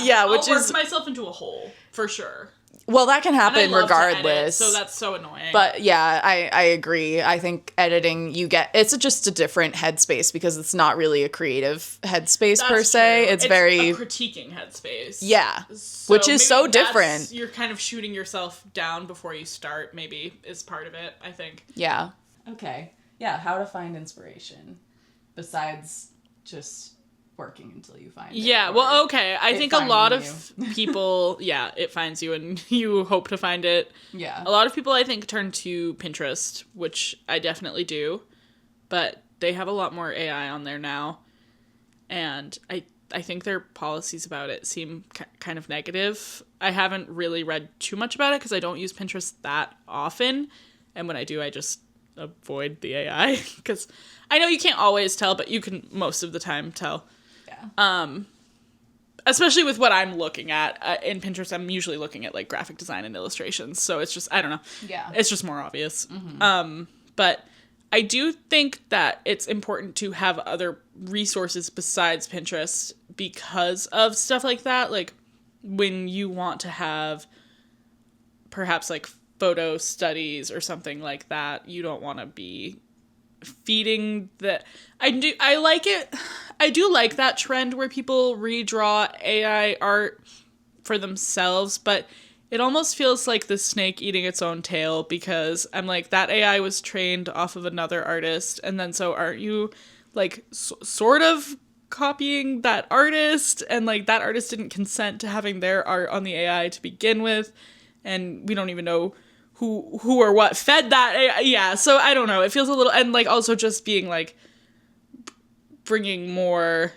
Yeah, which I'll work myself into a hole, for sure. Well, that can happen regardless. To edit, so that's so annoying. But yeah, I agree. I think editing, it's just a different headspace because it's not really a creative headspace per se. True. It's very a critiquing headspace. Yeah, so which is so different. You're kind of shooting yourself down before you start, maybe, is part of it, I think. Yeah. Okay. Yeah, how to find inspiration besides just working until you find it. Yeah, well, okay. I think a lot of people, it finds you and you hope to find it. Yeah. A lot of people, I think, turn to Pinterest, which I definitely do, but they have a lot more AI on there now, and I think their policies about it seem kind of negative. I haven't really read too much about it because I don't use Pinterest that often, and when I do, I just avoid the AI, because I know you can't always tell, but you can most of the time tell. Especially with what I'm looking at in Pinterest, I'm usually looking at like graphic design and illustrations. So it's just, I don't know. Yeah. It's just more obvious. Mm-hmm. But I do think that it's important to have other resources besides Pinterest because of stuff like that. Like when you want to have perhaps like photo studies or something like that, you don't want to be feeding the, I do like that trend where people redraw AI art for themselves, but it almost feels like the snake eating its own tail, because I'm like, that AI was trained off of another artist, and then so aren't you like sort of copying that artist, and like that artist didn't consent to having their art on the AI to begin with, and we don't even know who or what fed that AI. Yeah, so I don't know, it feels a little, and like also just being like bringing more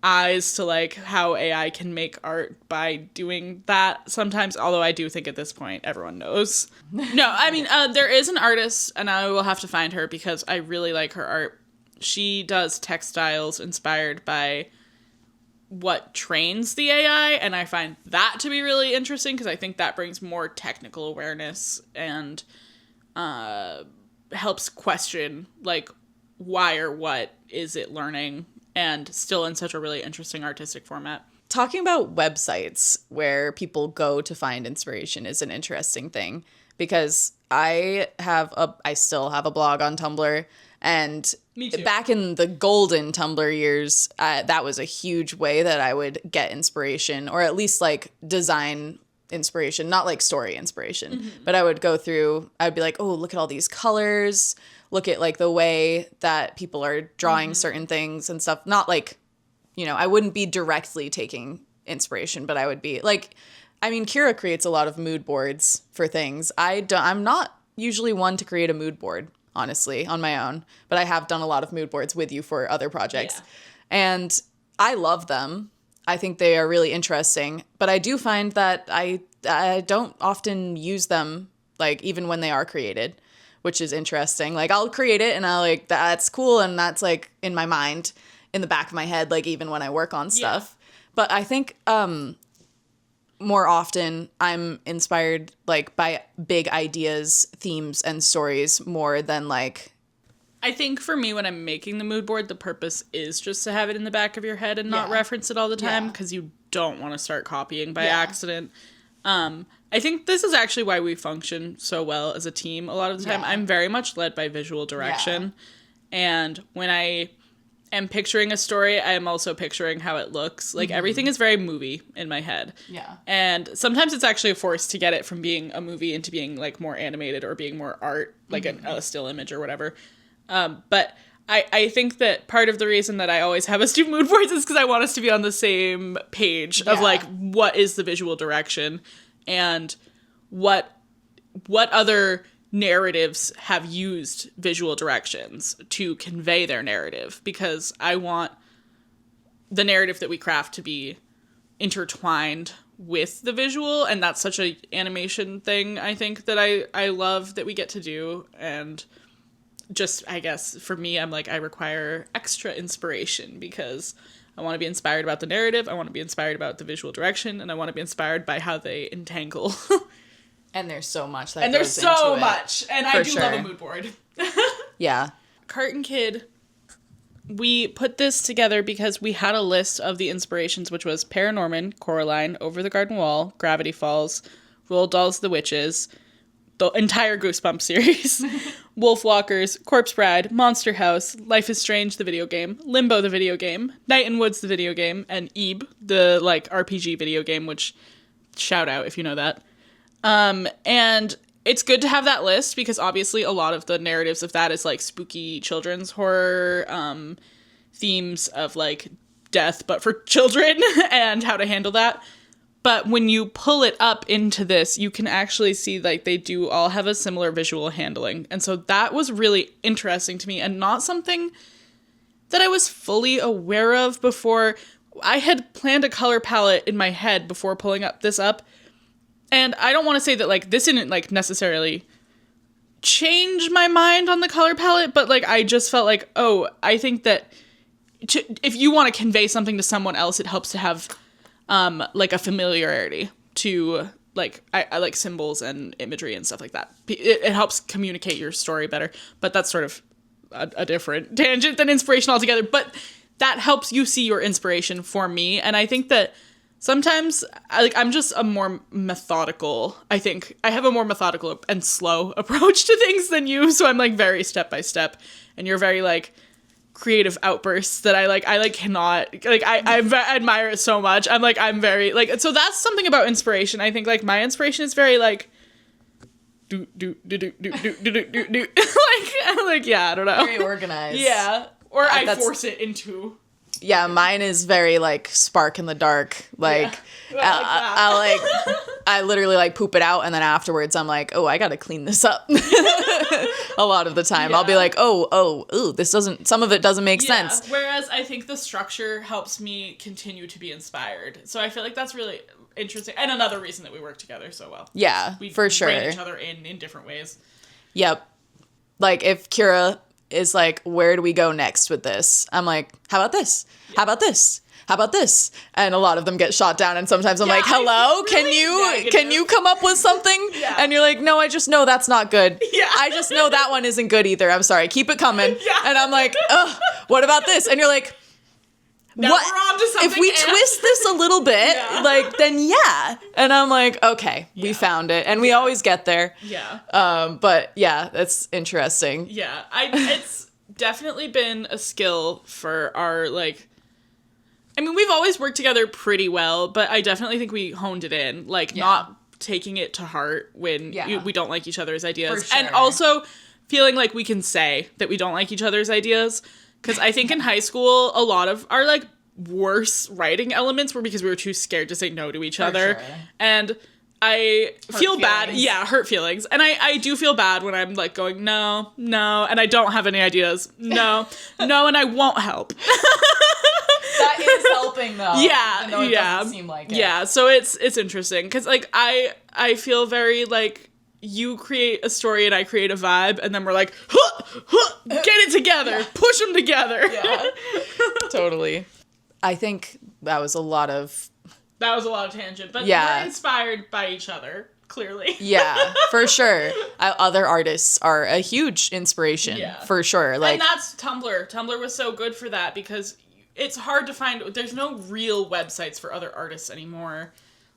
eyes to like how AI can make art by doing that sometimes, although I do think at this point everyone knows. No, I mean, there is an artist, and I will have to find her because I really like her art. She does textiles inspired by what trains the AI, and I find that to be really interesting because I think that brings more technical awareness and helps question like why or what is it learning, and still in such a really interesting artistic format. Talking about websites where people go to find inspiration is an interesting thing, because I still have a blog on Tumblr, and Me too. Back in the golden Tumblr years, that was a huge way that I would get inspiration, or at least like design inspiration, not like story inspiration. Mm-hmm. But I would go through, I'd be like, oh, look at all these colors, look at like the way that people are drawing certain things and stuff. Not like, I wouldn't be directly taking inspiration, but I would be like, I mean, Kyra creates a lot of mood boards for things. I'm not usually one to create a mood board, honestly, on my own, but I have done a lot of mood boards with you for other projects. Yeah. And I love them. I think they are really interesting, but I do find that I don't often use them, like even when they are created, which is interesting. Like I'll create it and I'll like, that's cool. And that's like in my mind, in the back of my head, like even when I work on stuff. Yeah. But I think more often I'm inspired like by big ideas, themes, and stories more than like. I think for me, when I'm making the mood board, the purpose is just to have it in the back of your head and not reference it all the time, because you don't want to start copying by accident. I think this is actually why we function so well as a team a lot of the time. I'm very much led by visual direction. And when I am picturing a story, I am also picturing how it looks. Like everything is very movie in my head. Yeah. And sometimes it's actually a force to get it from being a movie into being like more animated or being more art, like a still image or whatever. But I think that part of the reason that I always have us do mood boards is because I want us to be on the same page of like what is the visual direction and what other narratives have used visual directions to convey their narrative, because I want the narrative that we craft to be intertwined with the visual, and that's such a animation thing I think that I love that we get to do. And just, I guess, for me, I'm like, I require extra inspiration because I want to be inspired about the narrative, I want to be inspired about the visual direction, and I want to be inspired by how they entangle. And there's so much that and goes there's so into much. And I do love a mood board. Yeah. Carton Kid, we put this together because we had a list of the inspirations, which was Paranorman, Coraline, Over the Garden Wall, Gravity Falls, Roald Dahl's The Witches, the entire Goosebumps series, Wolfwalkers, Corpse Bride, Monster House, Life is Strange, the video game, Limbo, the video game, Night in Woods, the video game, and Ebe, the like RPG video game, which shout out if you know that. And it's good to have that list because obviously a lot of the narratives of that is like spooky children's horror, themes of like death, but for children and how to handle that. But when you pull it up into this, you can actually see like they do all have a similar visual handling. And so that was really interesting to me and not something that I was fully aware of before. I had planned a color palette in my head before pulling this up. And I don't want to say that, like, this didn't, like, necessarily change my mind on the color palette, but, like, I just felt like, oh, I think that if you want to convey something to someone else, it helps to have, like, a familiarity to, like, I like symbols and imagery and stuff like that. It helps communicate your story better, but that's sort of a different tangent than inspiration altogether. But that helps you see your inspiration for me, and I think that sometimes, I'm just a more methodical, I think. I have a more methodical and slow approach to things than you, so I'm, like, very step by step. And you're very, like, creative outbursts that I cannot, like, I admire it so much. I'm very, like, so that's something about inspiration. I think, like, my inspiration is very, like, like, yeah, I don't know. Very organized. Yeah. Or I force it into... Yeah, mine is very, like, spark in the dark. Like, yeah. I literally, like, poop it out, and then afterwards I'm like, oh, I gotta clean this up. A lot of the time. Yeah. I'll be like, ooh, this doesn't, some of it doesn't make sense. Whereas I think the structure helps me continue to be inspired. So I feel like that's really interesting. And another reason that we work together so well. Yeah, for sure. We bring each other in different ways. Yep. Like, if Kyra is like, where do we go next with this? I'm like, how about this? Yeah. How about this? How about this? And a lot of them get shot down, and sometimes I'm like, hello, can you come up with something? Yeah. And you're like, no, I just know that's not good. Yeah. I just know that one isn't good either. I'm sorry. Keep it coming. Yeah. And I'm like, ugh, what about this? And you're like, now what? We're on to something if we twist this a little bit, like, then yeah. And I'm like, okay, we found it. And we always get there. Yeah. But yeah, that's interesting. Yeah. It's definitely been a skill for our, like, I mean, we've always worked together pretty well, but I definitely think we honed it in, like, not taking it to heart when we don't like each other's ideas. Sure. And also feeling like we can say that we don't like each other's ideas. Because I think in high school, a lot of our, like, worst writing elements were because we were too scared to say no to each other. Sure. And I feel bad. Feelings. Yeah, hurt feelings. And I do feel bad when I'm, like, going, no, and I don't have any ideas. No, and I won't help. That is helping, though. Yeah, even though it doesn't seem like it. Yeah, so it's interesting. Because, like, I feel very, like, you create a story and I create a vibe, and then we're like, get it together, push them together. Yeah, totally. I think that was a lot of tangent, but we're inspired by each other, clearly. Yeah, for sure. Other artists are a huge inspiration, for sure. Like, and that's Tumblr. Tumblr was so good for that because it's hard to find. There's no real websites for other artists anymore.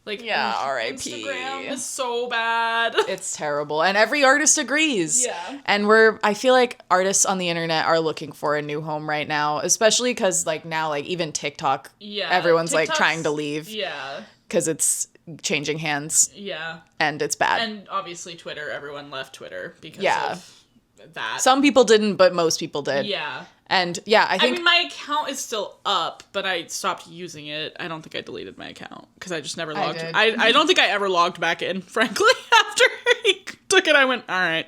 Like, R.I.P. Instagram is so bad. It's terrible. And every artist agrees. Yeah. And I feel like artists on the internet are looking for a new home right now, especially because, like, now, like, even TikTok, everyone's, like, trying to leave. Yeah. Because it's changing hands. Yeah. And it's bad. And obviously Twitter, everyone left Twitter because of that. Some people didn't, but most people did. Yeah. And yeah, I think my account is still up, but I stopped using it. I don't think I deleted my account because I just never logged. I don't think I ever logged back in, frankly. After he took it, I went, all right.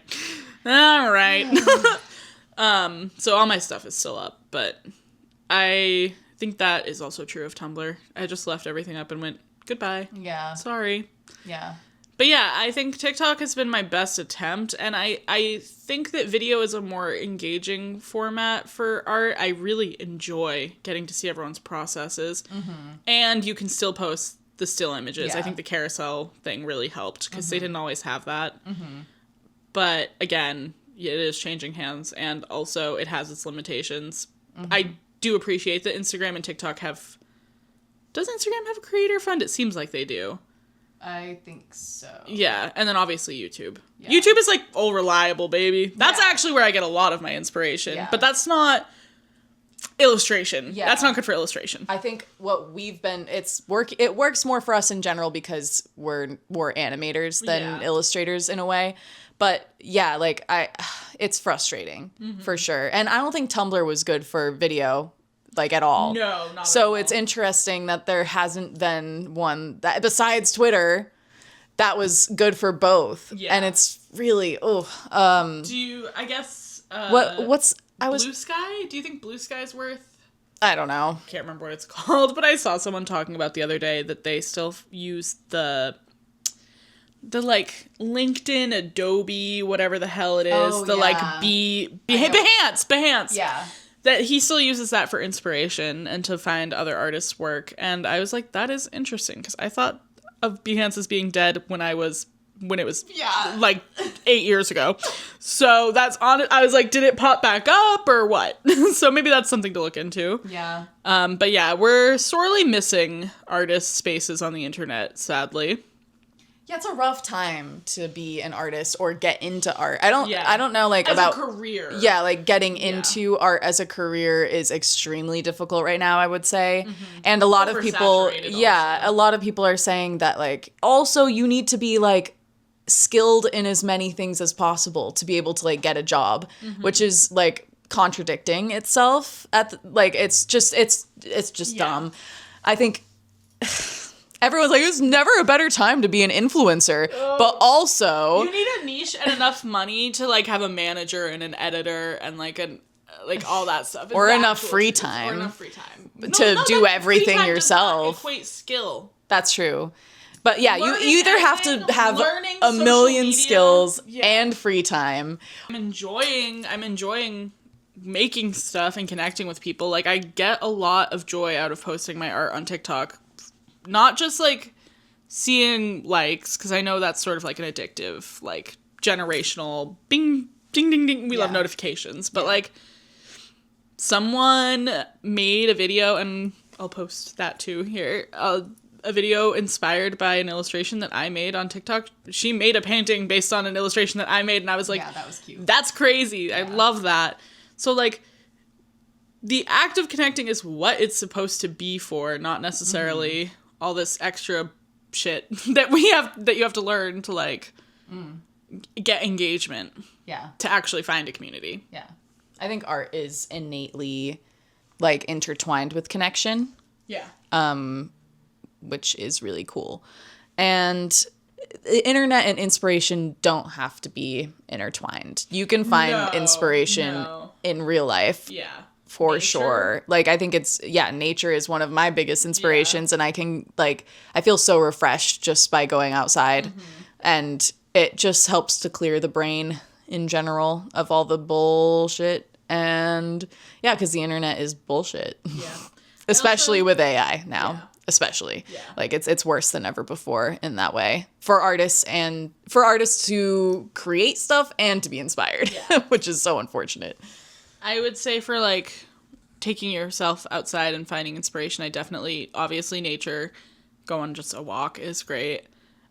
So all my stuff is still up, but I think that is also true of Tumblr. I just left everything up and went, goodbye. Yeah. Sorry. Yeah. But yeah, I think TikTok has been my best attempt, and I think that video is a more engaging format for art. I really enjoy getting to see everyone's processes, and you can still post the still images. Yeah. I think the carousel thing really helped, because they didn't always have that. But again, it is changing hands, and also it has its limitations. I do appreciate that Instagram and TikTok have... Does Instagram have a creator fund? It seems like they do. I think so. Yeah, and then obviously YouTube. Yeah. YouTube is like all reliable, baby. That's actually where I get a lot of my inspiration. Yeah. But that's not illustration. Yeah. That's not good for illustration. I think what we've been, it works more for us in general because we're more animators than illustrators in a way. But yeah, like it's frustrating for sure. And I don't think Tumblr was good for video. Like at all. No, not so at all. It's interesting that there hasn't been one that besides Twitter that was good for both. Yeah. And it's really Do you Blue Sky? Do you think Blue Sky's worth? I don't know. Can't remember what it's called, but I saw someone talking about the other day that they still use the like LinkedIn, Adobe, whatever the hell it is. Behance. Yeah. That he still uses that for inspiration and to find other artists' work. And I was like, that is interesting, because I thought of Behance as being dead when it was like 8 years ago. So that's on it. I was like, did it pop back up or what? So maybe that's something to look into. Yeah. But yeah, we're sorely missing artist spaces on the internet, sadly. Yeah, it's a rough time to be an artist or get into art. I don't know like as about a career. Yeah, like getting into art as a career is extremely difficult right now, I would say. And a lot of people a lot of people are saying that like also you need to be like skilled in as many things as possible to be able to like get a job, which is like contradicting itself it's just dumb. I think everyone's like, there's never a better time to be an influencer. But also... You need a niche and enough money to, like, have a manager and an editor and, like, all that stuff. Or enough free time. Or enough free time. To do everything yourself. Equate skill. That's true. But yeah, you either have to have a million media skills and free time. I'm enjoying making stuff and connecting with people. Like, I get a lot of joy out of posting my art on TikTok. Not just, like, seeing likes, because I know that's sort of, like, an addictive, like, generational bing, ding, ding, ding. We love notifications. But, like, someone made a video, and I'll post that, too, here. A video inspired by an illustration that I made on TikTok. She made a painting based on an illustration that I made, and I was like, yeah, that was cute. That's crazy. I love that. So, like, the act of connecting is what it's supposed to be for, not necessarily... all this extra shit that you have to learn to like get engagement. Yeah. To actually find a community. Yeah. I think art is innately like intertwined with connection. Yeah. Which is really cool. And the internet and inspiration don't have to be intertwined. You can find inspiration in real life. Yeah. For nature. sure. Like, I think nature is one of my biggest inspirations, and I feel so refreshed just by going outside, and it just helps to clear the brain in general of all the bullshit, and yeah, because the internet is bullshit. Yeah. Especially with AI now. Yeah. Especially. Yeah. Like, it's worse than ever before in that way. For artists to create stuff and to be inspired, which is so unfortunate. I would say for, like, taking yourself outside and finding inspiration, obviously nature, go on just a walk is great.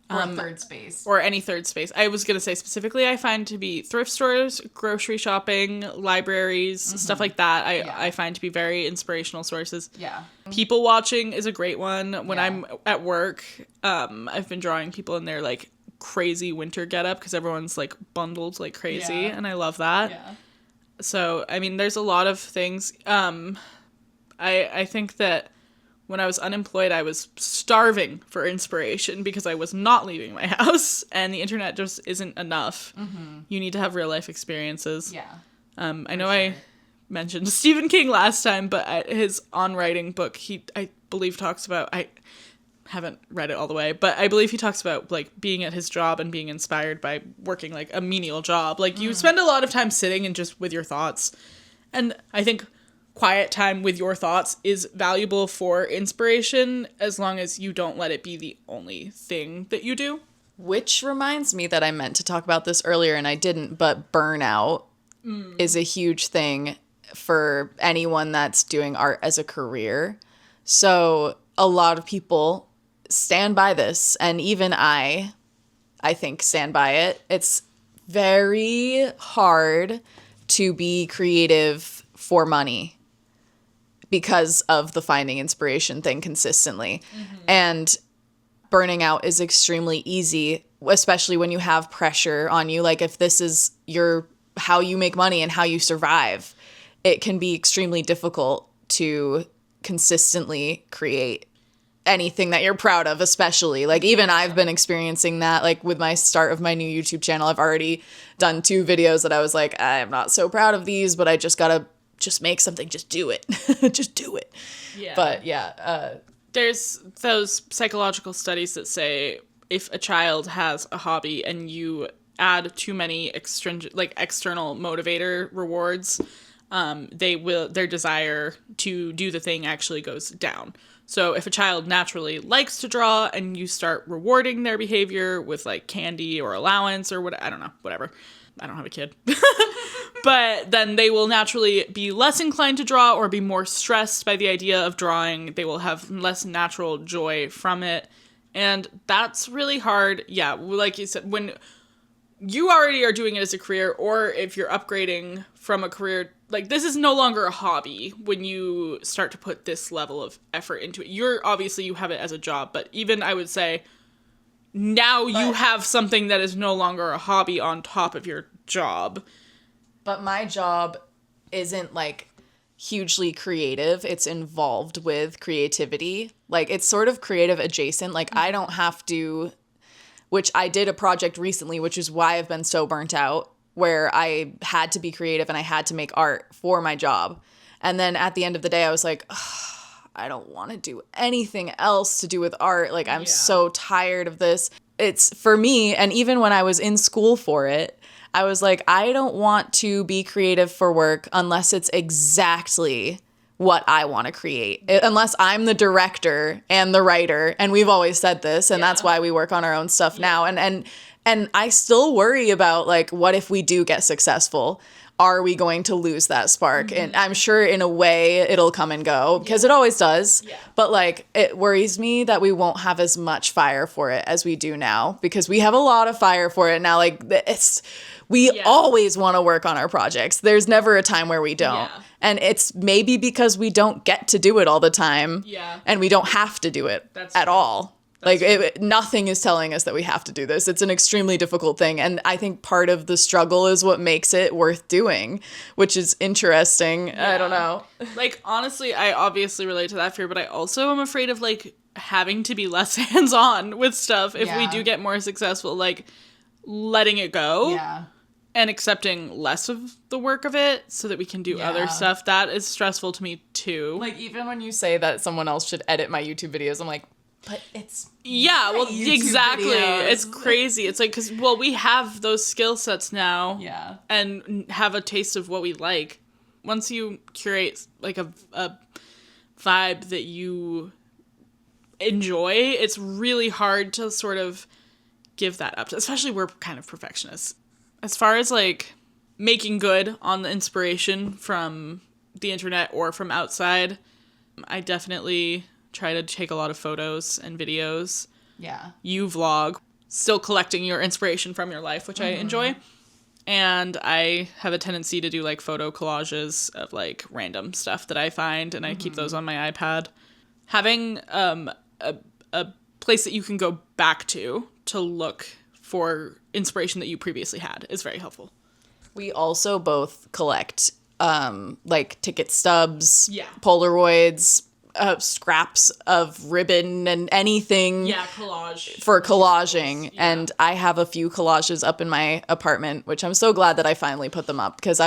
Or a third space. Or any third space. I was going to say specifically I find to be thrift stores, grocery shopping, libraries, stuff like that. I find to be very inspirational sources. Yeah. People watching is a great one. When I'm at work, I've been drawing people in their, like, crazy winter getup because everyone's, like, bundled like crazy, and I love that. Yeah. So, I mean, there's a lot of things. I think that when I was unemployed, I was starving for inspiration because I was not leaving my house, and the internet just isn't enough. Mm-hmm. You need to have real life experiences. Yeah. I know I mentioned Stephen King last time, but his On Writing book, I believe talks about, I haven't read it all the way, but I believe he talks about like being at his job and being inspired by working like a menial job. Like you spend a lot of time sitting and just with your thoughts. And I think quiet time with your thoughts is valuable for inspiration as long as you don't let it be the only thing that you do. Which reminds me that I meant to talk about this earlier and I didn't, but burnout is a huge thing for anyone that's doing art as a career. So a lot of people stand by this, and even I think stand by it. It's very hard to be creative for money because of the finding inspiration thing consistently. Mm-hmm. And burning out is extremely easy, especially when you have pressure on you. Like if this is how you make money and how you survive, it can be extremely difficult to consistently create anything that you're proud of, especially. Like even I've been experiencing that, like with my start of my new YouTube channel. I've already done 2 videos that I was like, I'm not so proud of these, but I just gotta make something, just do it. Just do it. Yeah. But yeah. There's those psychological studies that say if a child has a hobby and you add too many external motivator rewards, their desire to do the thing actually goes down. So if a child naturally likes to draw and you start rewarding their behavior with like candy or allowance or whatever, I don't have a kid. But then they will naturally be less inclined to draw or be more stressed by the idea of drawing. They will have less natural joy from it. And that's really hard. Yeah, like you said, when you already are doing it as a career, or if you're upgrading from a career, like this is no longer a hobby when you start to put this level of effort into it. You have it as a job, but even I would say now you have something that is no longer a hobby on top of your job. But my job isn't like hugely creative. It's involved with creativity. Like it's sort of creative adjacent. Like I don't have to, which I did a project recently, which is why I've been so burnt out, where I had to be creative and I had to make art for my job. And then at the end of the day, I was like, I don't want to do anything else to do with art. Like I'm so tired of this. It's for me. And even when I was in school for it, I was like, I don't want to be creative for work unless it's exactly what I want to create. Unless I'm the director and the writer. And we've always said this, and that's why we work on our own stuff now. And I still worry about, like, what if we do get successful? Are we going to lose that spark? Mm-hmm. And I'm sure in a way it'll come and go because it always does. Yeah. But like, it worries me that we won't have as much fire for it as we do now, because we have a lot of fire for it now. Like we always want to work on our projects. There's never a time where we don't. Yeah. And it's maybe because we don't get to do it all the time. Yeah. And we don't have to do it at all. Nothing is telling us that we have to do this. It's an extremely difficult thing. And I think part of the struggle is what makes it worth doing, which is interesting. Yeah. I don't know. Like, honestly, I obviously relate to that fear, but I also am afraid of, like, having to be less hands-on with stuff if we do get more successful. Like, letting it go. Yeah. And accepting less of the work of it so that we can do other stuff. That is stressful to me, too. Like, even when you say that someone else should edit my YouTube videos, I'm like, but it's exactly videos. It's crazy. It's like, because we have those skill sets now, and have a taste of what we like. Once you curate like a vibe that you enjoy, it's really hard to sort of give that up, especially we're kind of perfectionists. As far as like making good on the inspiration from the internet or from outside, I definitely try to take a lot of photos and videos. Yeah. You vlog, still collecting your inspiration from your life, which I enjoy. And I have a tendency to do like photo collages of like random stuff that I find, and I keep those on my iPad. Having a place that you can go back to look for inspiration that you previously had is very helpful. We also both collect like ticket stubs, Yeah. Polaroids, scraps of ribbon and anything Collage. for collaging. Yeah. And I have a few collages up in my apartment, which I'm so glad that I finally put them up, because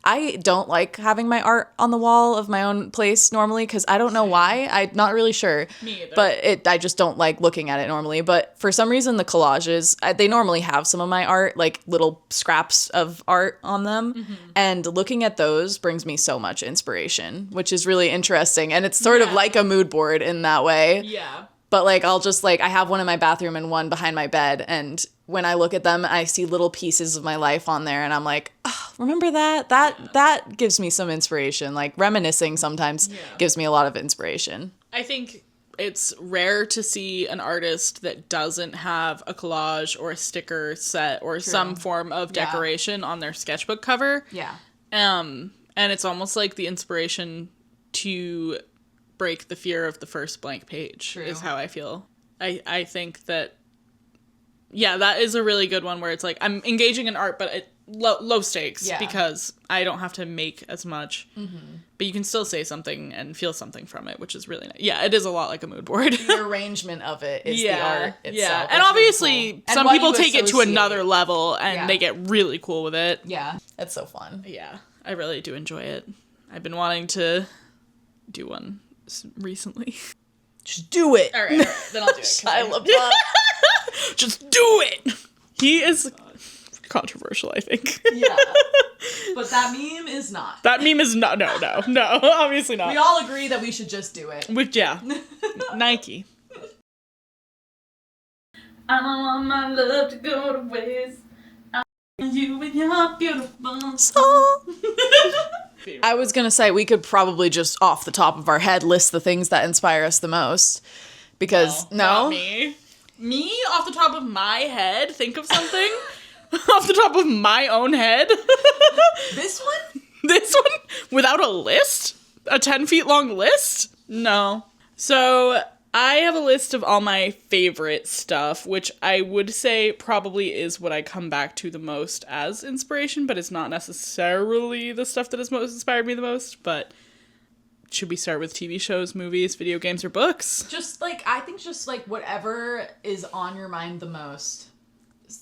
I don't like having my art on the wall of my own place normally, because I don't know why. I'm not really sure. Me either. But I just don't like looking at it normally. But for some reason, the collages, they normally have some of my art, like little scraps of art on them. Mm-hmm. And looking at those brings me so much inspiration, which is really interesting. And it's sort of like a mood board in that way. Yeah. But like, I'll just like, I have one in my bathroom and one behind my bed. And when I look at them, I see little pieces of my life on there. And I'm like, oh, remember that? That gives me some inspiration. Like reminiscing sometimes gives me a lot of inspiration. I think it's rare to see an artist that doesn't have a collage or a sticker set or some form of decoration on their sketchbook cover. Yeah. And it's almost like the inspiration to break the fear of the first blank page is how I feel. I think that, that is a really good one where it's like, I'm engaging in art, but low stakes because I don't have to make as much, but you can still say something and feel something from it, which is really nice. Yeah, it is a lot like a mood board. The arrangement of it is the art itself. Yeah, and obviously really cool. some And people what you take it to associate. another level and they get really cool with it. Yeah, it's so fun. Yeah, I really do enjoy it. I've been wanting to do one recently. Just do it. All right, then I'll do it. Shia LaBeouf. Just do it. He is controversial, I think. Yeah. But that meme is not. That meme is not. No, obviously not. We all agree that we should just do it. Which, Nike. I don't want my love to go to waste. You and your beautiful song. I was going to say, we could probably just off the top of our head list the things that inspire us the most. Because, Not me. Me, off the top of my head, think of something? Off the top of my own head? This one? This one? Without a list? A 10 feet long list? No. So, I have a list of all my favorite stuff, which I would say probably is what I come back to the most as inspiration, but it's not necessarily the stuff that has most inspired me the most. But should we start with TV shows, movies, video games, or books? I think just whatever is on your mind the most.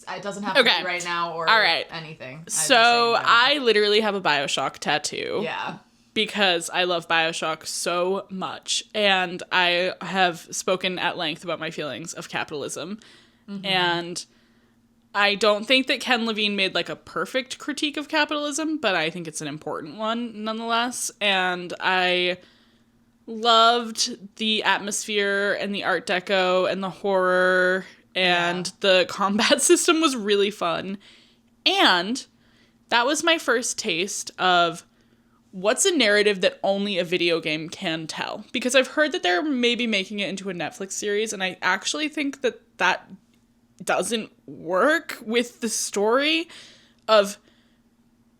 It doesn't have to be right now or anything. So I literally have a BioShock tattoo. Yeah. Because I love BioShock so much. And I have spoken at length about my feelings of capitalism. Mm-hmm. And I don't think that Ken Levine made a perfect critique of capitalism, but I think it's an important one nonetheless. And I loved the atmosphere and the art deco and the horror, and the combat system was really fun. And that was my first taste of what's a narrative that only a video game can tell? Because I've heard that they're maybe making it into a Netflix series, and I actually think that doesn't work with the story of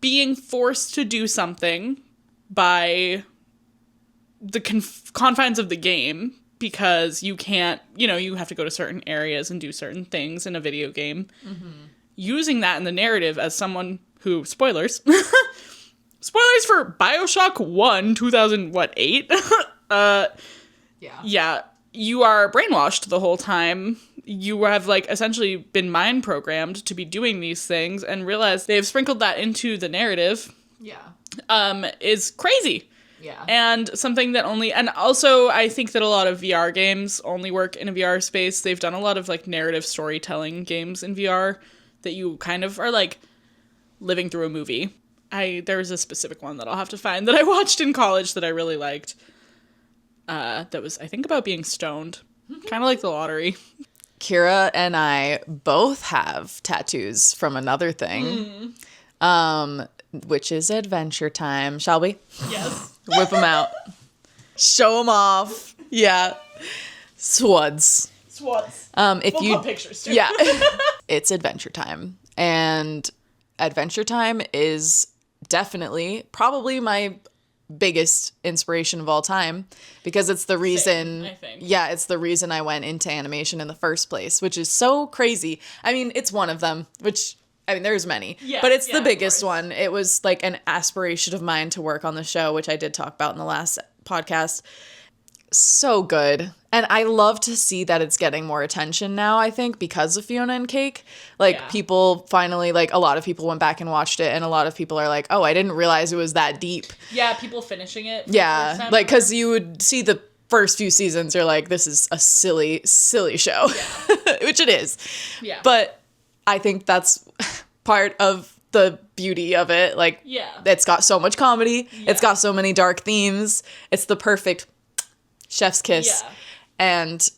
being forced to do something by the confines of the game, because you can't, you have to go to certain areas and do certain things in a video game. Mm-hmm. Using that in the narrative as someone who, spoilers for BioShock 1, 2008. Yeah, you are brainwashed the whole time. You have essentially been mind programmed to be doing these things, and realize they've sprinkled that into the narrative. Yeah. Is crazy. Yeah. And something that and also I think that a lot of VR games only work in a VR space. They've done a lot of narrative storytelling games in VR that you kind of are living through a movie. There was a specific one that I'll have to find that I watched in college that I really liked. That was, I think, about being stoned. Kind of like The Lottery. Kyra and I both have tattoos from another thing. Which is Adventure Time. Shall we? Yes. Whip them out. Show them off. Yeah. Swads. If we'll you put pictures too. Yeah. It's Adventure Time. And Adventure Time is definitely probably my biggest inspiration of all time, because it's the reason it's the reason I went into animation in the first place, which is so crazy. I mean, it's one of them, which I mean, there's many, Yeah, but it's yeah, the of biggest course. one. It was like an aspiration of mine to work on the show, which I did talk about in the last podcast. So good. And I love to see that it's getting more attention now, I think, because of Fiona and Cake. Like, Yeah. people finally, like, a lot of people went back and watched it, and a lot of people are like, oh, I didn't realize it was that deep. Yeah, people finishing it. For the first Yeah. time Like, ever. because you would see the first few seasons, you're like, this is a silly, silly show. Yeah. Which it is. Yeah. But I think that's part of the beauty of it. Like, Yeah. it's got so much comedy. Yeah. It's got so many dark themes. It's the perfect chef's kiss. Yeah. And,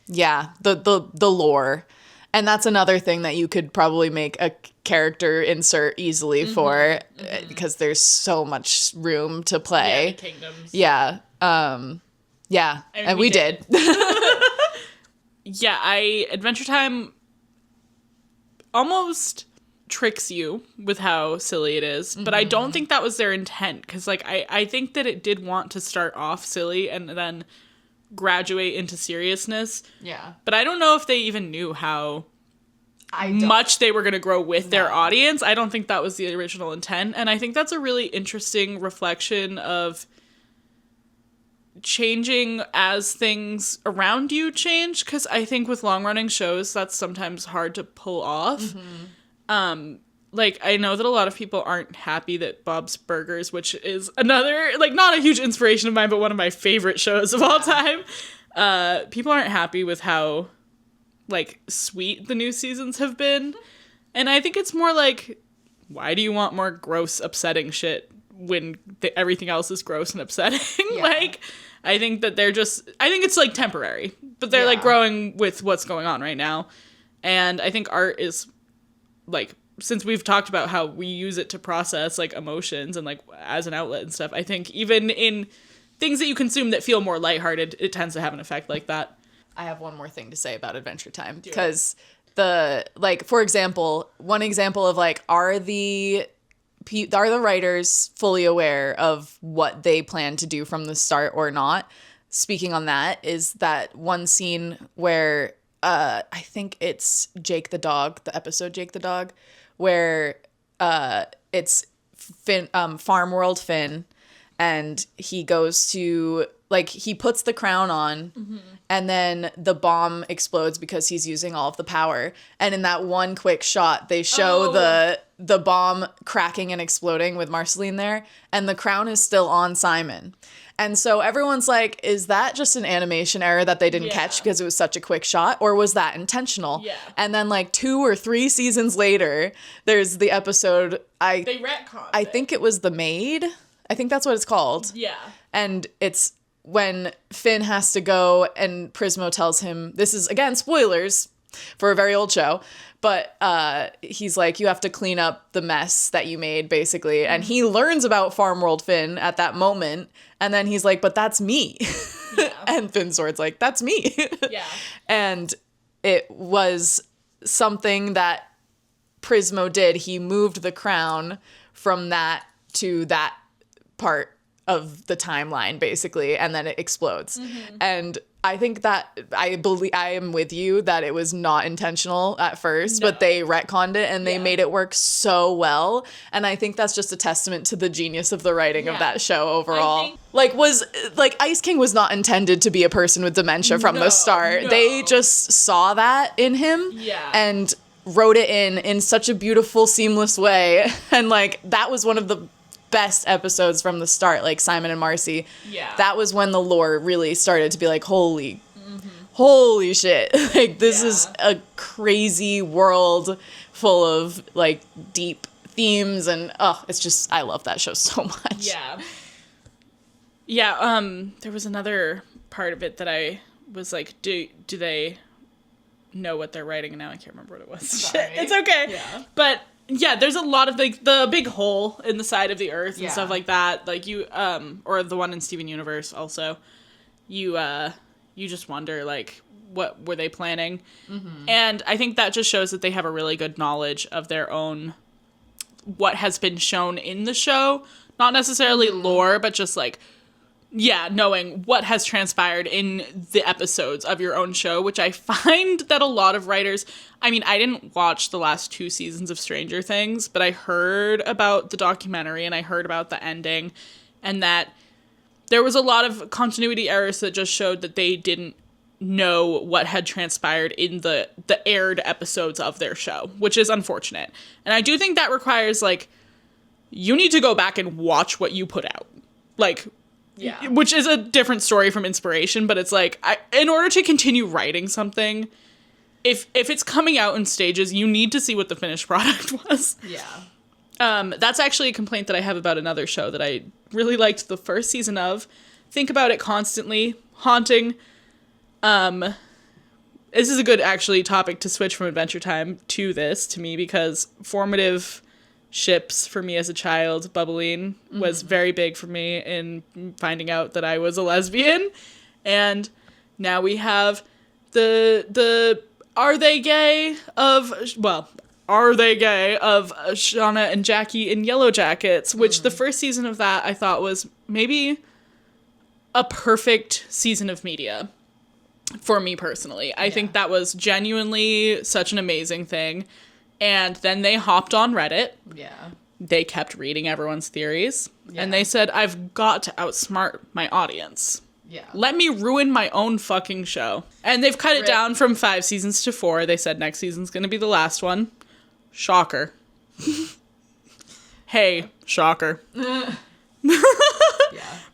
yeah, the lore. And that's another thing that you could probably make a character insert easily for, because there's so much room to Yeah, play. the kingdoms. Yeah. Yeah. And we did. Yeah, Adventure Time almost tricks you with how silly it is, but I don't think that was their intent, because like I think that it did want to start off silly and then graduate into seriousness, Yeah. but I don't know if they even knew how I don't. much they were going to grow with their audience. I don't think that was the original intent, and I think that's a really interesting reflection of changing as things around you change, because I think with long-running shows that's sometimes hard to pull off. Like, I know that a lot of people aren't happy that Bob's Burgers, which is another, like, not a huge inspiration of mine, but one of my favorite shows of all time, people aren't happy with how, like, sweet the new seasons have been. And I think it's more like, why do you want more gross, upsetting shit when everything else is gross and upsetting? Yeah. Like, I think that I think it's, like, temporary, but they're, like, growing with what's going on right now. And I think art is, like, since we've talked about how we use it to process, like, emotions and, like, as an outlet and stuff, I think even in things that you consume that feel more lighthearted, it tends to have an effect like that. I have one more thing to say about Adventure Time, because for example, one example of, like, are the writers fully aware of what they plan to do from the start or not? Speaking on that is that one scene where I think it's Jake the dog, the episode Jake the dog, where it's Farm World Finn, and he goes to, like, he puts the crown on, and then the bomb explodes because he's using all of the power. And in that one quick shot, they show the bomb cracking and exploding with Marceline there, and the crown is still on Simon. And so everyone's like, is that just an animation error that they didn't catch because it was such a quick shot? Or was that intentional? Yeah. And then, like, 2 or 3 seasons later, there's the episode, They retconned I think it was The Maid. I think that's what it's called. Yeah. And it's when Finn has to go and Prismo tells him, this is, again, spoilers for a very old show, but he's like, you have to clean up the mess that you made, basically. And he learns about Farm World Finn at that moment, and then he's like, but that's me. Yeah. And Finn Sword's like, that's me. Yeah. And it was something that Prismo did. He moved the crown from that to that part of the timeline, basically, and then it explodes. And I think that I am with you that it was not intentional at first, but they retconned it and they made it work so well. And I think that's just a testament to the genius of the writing of that show overall. Ice King was not intended to be a person with dementia from the start. No. They just saw that in him and wrote it in such a beautiful, seamless way. And, like, that was one of the best episodes from the start, like Simon and Marcy. Yeah. That was when the lore really started to be like, holy shit. Like, this is a crazy world full of, like, deep themes, and it's just, I love that show so much. Yeah. Yeah, there was another part of it that I was like, do they know what they're writing? And now I can't remember what it was. Sorry. It's okay. Yeah. But yeah, there's a lot of, like, the big hole in the side of the earth and stuff like that. Like, you, or the one in Steven Universe also. You just wonder, like, what were they planning? And I think that just shows that they have a really good knowledge of their own, what has been shown in the show. Not necessarily lore, but just, like, knowing what has transpired in the episodes of your own show, which I find that a lot of writers, I mean, I didn't watch the last 2 seasons of Stranger Things, but I heard about the documentary and I heard about the ending, and that there was a lot of continuity errors that just showed that they didn't know what had transpired in the aired episodes of their show, which is unfortunate. And I do think that requires, like, you need to go back and watch what you put out. Like, yeah, which is a different story from inspiration, but it's like, in order to continue writing something, if it's coming out in stages, you need to see what the finished product was. Yeah. That's actually a complaint that I have about another show that I really liked the first season of. Think about it constantly. Haunting. This is a good, actually, topic to switch from Adventure Time to this, to me, because formative ships for me as a child, Bubbling, was very big for me in finding out that I was a lesbian. And now we have the Are They Gay of Shauna and Jackie in Yellow Jackets, which the first season of that I thought was maybe a perfect season of media for me personally. I think that was genuinely such an amazing thing. And then they hopped on Reddit. Yeah. They kept reading everyone's theories. Yeah. And they said, I've got to outsmart my audience. Yeah. Let me ruin my own fucking show. And they've cut it down from 5 seasons to 4. They said next season's going to be the last one. Shocker. Hey, shocker. Yeah.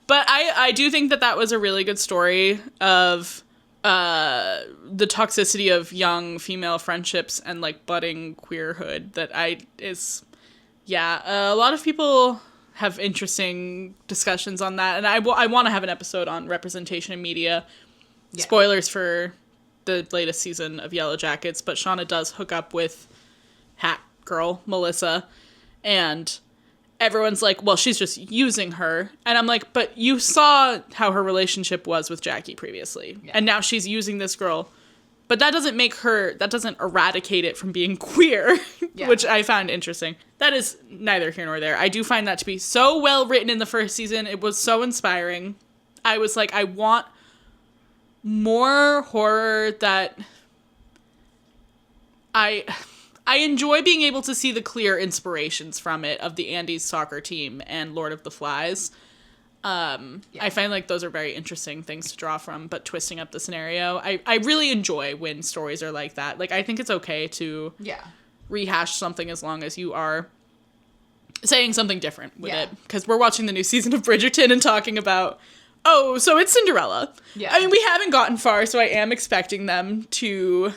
But I do think that was a really good story of the toxicity of young female friendships and, like, budding queerhood a lot of people have interesting discussions on that, and I want to have an episode on representation in media. Yeah. Spoilers for the latest season of Yellow Jackets, but Shauna does hook up with Hat Girl, Melissa, and everyone's like, well, she's just using her. And I'm like, but you saw how her relationship was with Jackie previously. Yeah. And now she's using this girl. But that doesn't eradicate it from being queer, which I found interesting. That is neither here nor there. I do find that to be so well written in the first season. It was so inspiring. I was like, I want more horror that I enjoy being able to see the clear inspirations from it of the Andy's soccer team and Lord of the Flies. I find like those are very interesting things to draw from, but twisting up the scenario. I really enjoy when stories are like that. Like, I think it's okay to rehash something as long as you are saying something different with it. Because we're watching the new season of Bridgerton and talking about, oh, so it's Cinderella. Yeah. I mean, we haven't gotten far, so I am expecting them to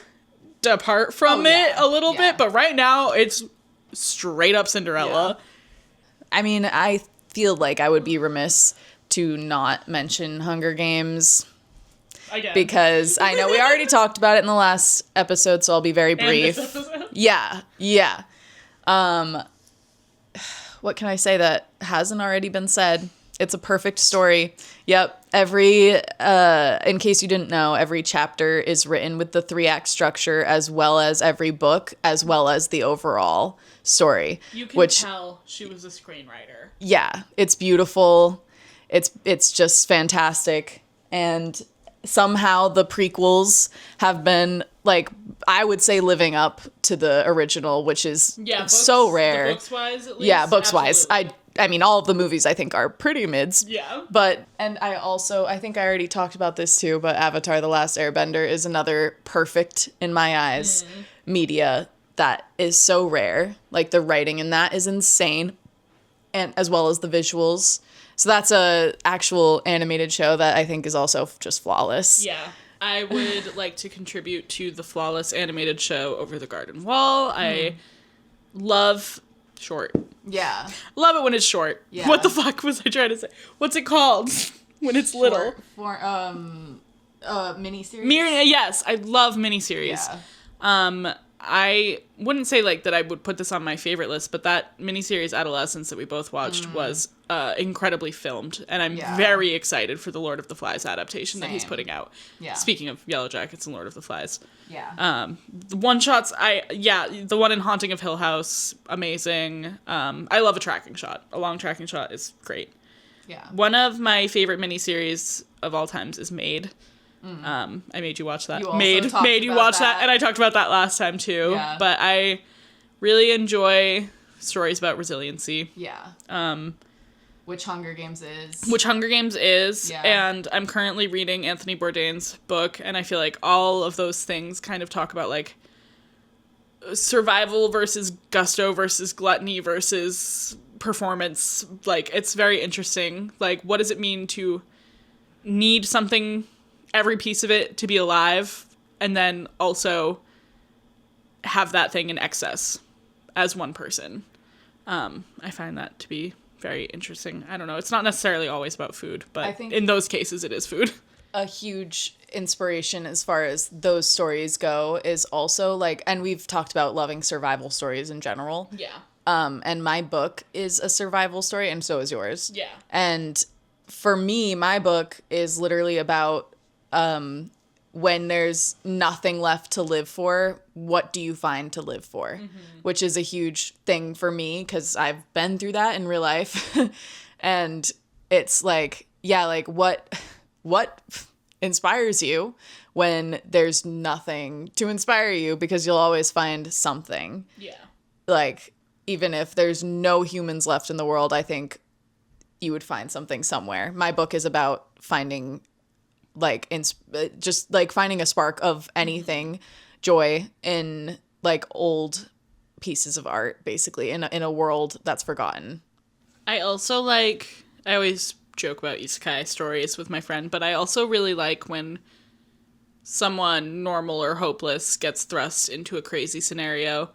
depart from it a little bit, but right now it's straight up Cinderella. I mean, I feel like I would be remiss to not mention Hunger Games. Again. Because I know we already talked about it in the last episode, so I'll be very brief. Yeah. What can I say that hasn't already been said? It's a perfect story. Yep. In case you didn't know, every chapter is written with the 3-act structure, as well as every book, as well as the overall story. You can tell she was a screenwriter. Yeah. It's beautiful. It's just fantastic. And somehow the prequels have been, like, I would say living up to the original, which is so rare. Books-wise, at least? Yeah, books-wise. I mean, all of the movies I think are pretty mids. Yeah. And I think I already talked about this too, but Avatar: The Last Airbender is another perfect, in my eyes, media that is so rare. Like, the writing in that is insane, and as well as the visuals. So that's a actual animated show that I think is also just flawless. Yeah. I would like to contribute to the flawless animated show Over the Garden Wall. I love short. Yeah. Love it when it's short. Yeah. What the fuck was I trying to say? What's it called when it's little? Miniseries? Yes, I love miniseries. Yeah. I wouldn't say like that I would put this on my favorite list, but that miniseries Adolescence that we both watched was incredibly filmed, and I'm very excited for the Lord of the Flies adaptation that he's putting out. Yeah. Speaking of Yellow Jackets and Lord of the Flies. Yeah. The one-shots, the one in Haunting of Hill House, amazing. I love a tracking shot. A long tracking shot is great. Yeah. One of my favorite miniseries of all times is Made. I made you watch that. You also made you watch that, and I talked about that last time too. Yeah. But I really enjoy stories about resiliency. Yeah. Which Hunger Games is. Yeah. And I'm currently reading Anthony Bourdain's book, and I feel like all of those things kind of talk about, like, survival versus gusto versus gluttony versus performance. Like, it's very interesting. Like, what does it mean to need something, every piece of it, to be alive, and then also have that thing in excess as one person? I find that to be very interesting. I don't know. It's not necessarily always about food, but I think in those cases it is food. A huge inspiration as far as those stories go is also, like, and we've talked about loving survival stories in general. Yeah. And my book is a survival story, and so is yours. Yeah. And for me, my book is literally about when there's nothing left to live for, what do you find to live for? Mm-hmm. Which is a huge thing for me because I've been through that in real life. And it's like, yeah, like what inspires you when there's nothing to inspire you, because you'll always find something. Yeah. Like, even if there's no humans left in the world, I think you would find something somewhere. My book is about finding, like, just like finding a spark of anything, joy in, like, old pieces of art, basically, in a world that's forgotten. I also I always joke about isekai stories with my friend, but I also really like when someone normal or hopeless gets thrust into a crazy scenario,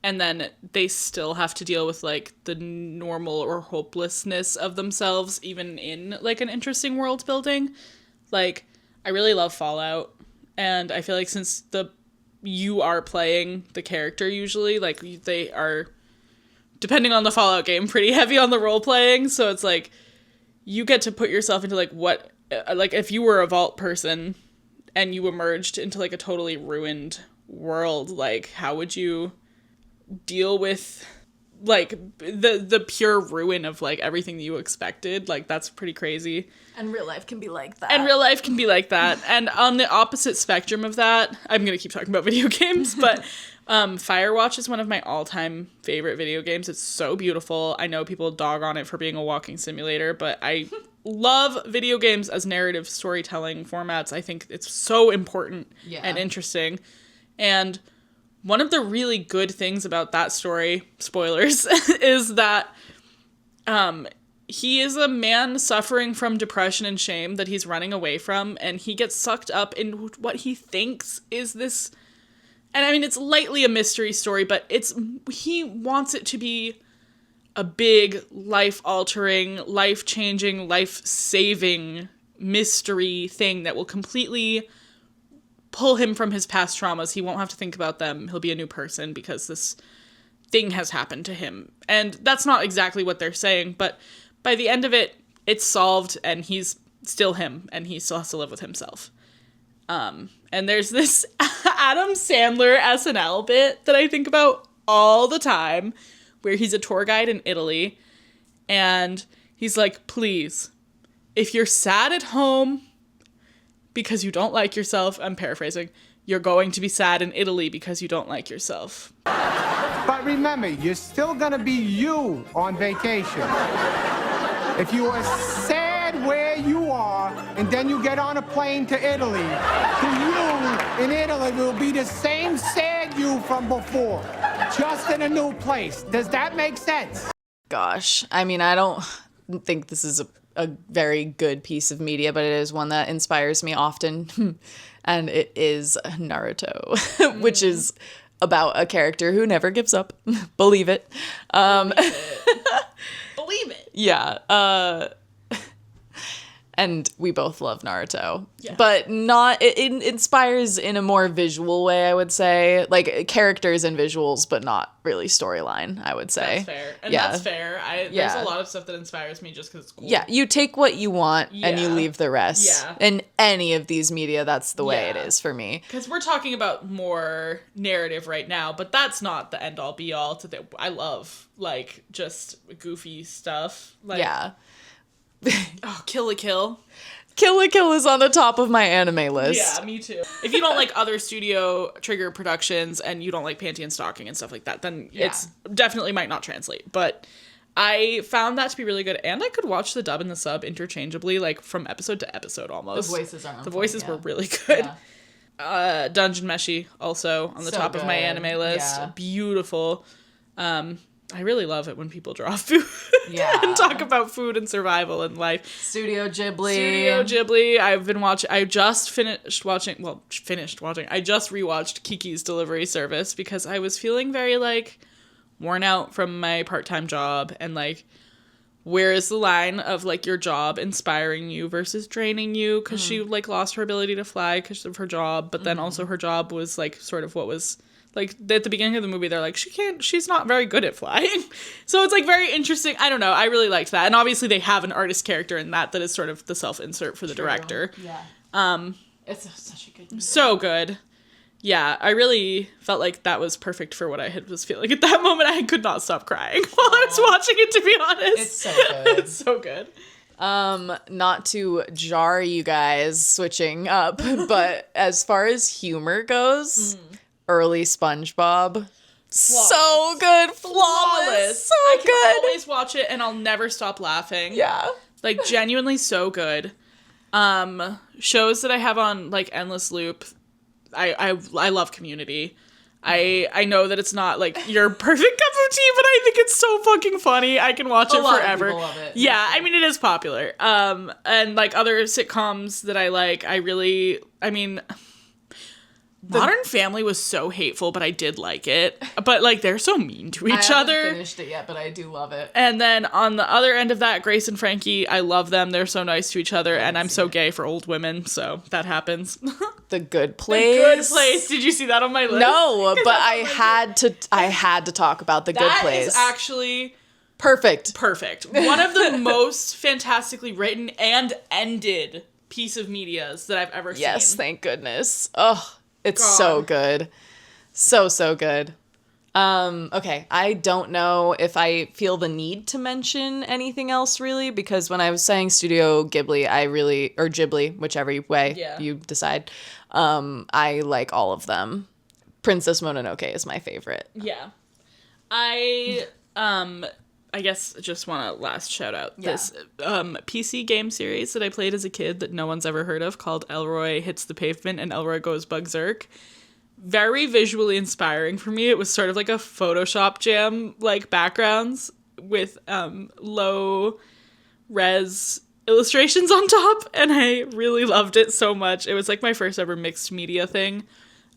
and then they still have to deal with, like, the normal or hopelessness of themselves, even in, like, an interesting world building. Like, I really love Fallout, and I feel like since you are playing the character usually, like, they are, depending on the Fallout game, pretty heavy on the role-playing, so it's like, you get to put yourself into, like, what, like, if you were a vault person, and you emerged into, like, a totally ruined world, like, how would you deal with, like, the pure ruin of, like, everything that you expected? Like, that's pretty crazy. And real life can be like that. And on the opposite spectrum of that, I'm gonna keep talking about video games, but Firewatch is one of my all-time favorite video games. It's so beautiful. I know people dog on it for being a walking simulator, but I love video games as narrative storytelling formats. I think it's so important and interesting. And one of the really good things about that story, spoilers, is that he is a man suffering from depression and shame that he's running away from, and he gets sucked up in what he thinks is this, and I mean, it's lightly a mystery story, but he wants it to be a big, life-altering, life-changing, life-saving mystery thing that will completely pull him from his past traumas. He won't have to think about them. He'll be a new person because this thing has happened to him. And that's not exactly what they're saying, but by the end of it, it's solved, and he's still him, and he still has to live with himself. And there's this Adam Sandler SNL bit that I think about all the time, where he's a tour guide in Italy, and he's like, please, if you're sad at home because you don't like yourself, I'm paraphrasing, you're going to be sad in Italy because you don't like yourself. But remember, you're still gonna be you on vacation. If you are sad where you are, and then you get on a plane to Italy, the you in Italy will be the same sad you from before, just in a new place. Does that make sense? Gosh, I mean, I don't think this is a very good piece of media, but it is one that inspires me often, and it is Naruto, which is about a character who never gives up. Believe it. Believe it. Yeah. And we both love Naruto. Yeah. But it inspires in a more visual way, I would say. Like, characters and visuals, but not really storyline, I would say. That's fair. And that's fair. There's a lot of stuff that inspires me just because it's cool. Yeah, you take what you want and you leave the rest. Yeah. In any of these media, that's the way it is for me. Because we're talking about more narrative right now, but that's not the end-all, be-all. I love, like, just goofy stuff. Like, yeah. Oh, Kill la Kill. Kill la Kill is on the top of my anime list. Yeah, me too. If you don't like other Studio Trigger productions and you don't like Panty and Stocking and stuff like that, then it's definitely might not translate. But I found that to be really good, and I could watch the dub and the sub interchangeably, like from episode to episode almost. The voices are on The voices were really good. Yeah. Dungeon Meshi also on the top of my anime list. Yeah. Beautiful. I really love it when people draw food and talk about food and survival and life. Studio Ghibli. I just rewatched Kiki's Delivery Service because I was feeling very, like, worn out from my part-time job, and, like, where is the line of, like, your job inspiring you versus draining you, because she, like, lost her ability to fly because of her job, but then also her job was, like, sort of what was... Like, at the beginning of the movie, they're like, she's not very good at flying. So it's, like, very interesting. I don't know. I really liked that. And obviously they have an artist character in that is sort of the self-insert for the director. Yeah. It's such a good movie. So good. Yeah, I really felt like that was perfect for what I was feeling at that moment. I could not stop crying while I was watching it, to be honest. It's so good. It's so good. Not to jar you guys switching up, but as far as humor goes... Early SpongeBob. So good. Flawless. So I can good. always watch it and I'll never stop laughing. Yeah. Like, genuinely so good. Shows that I have on, like, endless loop. I love Community. I know that it's not, like, your perfect cup of tea, but I think it's so fucking funny. I can watch it forever. People love it. Yeah, I mean, it is popular. And, like, other sitcoms that I like, Modern Family was so hateful, but I did like it. But, like, they're so mean to each other. I haven't finished it yet, but I do love it. And then on the other end of that, Grace and Frankie, I love them. They're so nice to each other, and I'm so gay for old women, so that happens. The Good Place. The Good Place. Did you see that on my list? No, but I had to talk about The Good Place. That is actually... Perfect. One of the most fantastically written and ended piece of medias that I've ever seen. Yes, thank goodness. Oh, it's so good. So good. Okay, I don't know if I feel the need to mention anything else really, because when I was saying Studio Ghibli, or Ghibli, whichever way you decide, I like all of them. Princess Mononoke is my favorite. Yeah. I guess just want to last shout out this PC game series that I played as a kid that no one's ever heard of, called Elroy Hits the Pavement and Elroy Goes Bugzerk. Very visually inspiring for me. It was sort of like a Photoshop jam, like, backgrounds with low res illustrations on top, and I really loved it so much. It was like my first ever mixed media thing.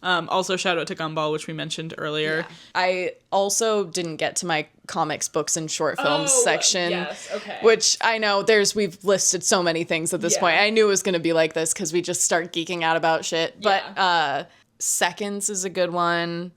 Also, shout out to Gumball, which we mentioned earlier. Yeah. I also didn't get to my comics, books, and short films section. Yes, okay. Which I know we've listed so many things at this point. I knew it was going to be like this because we just start geeking out about shit. But Seconds is a good one.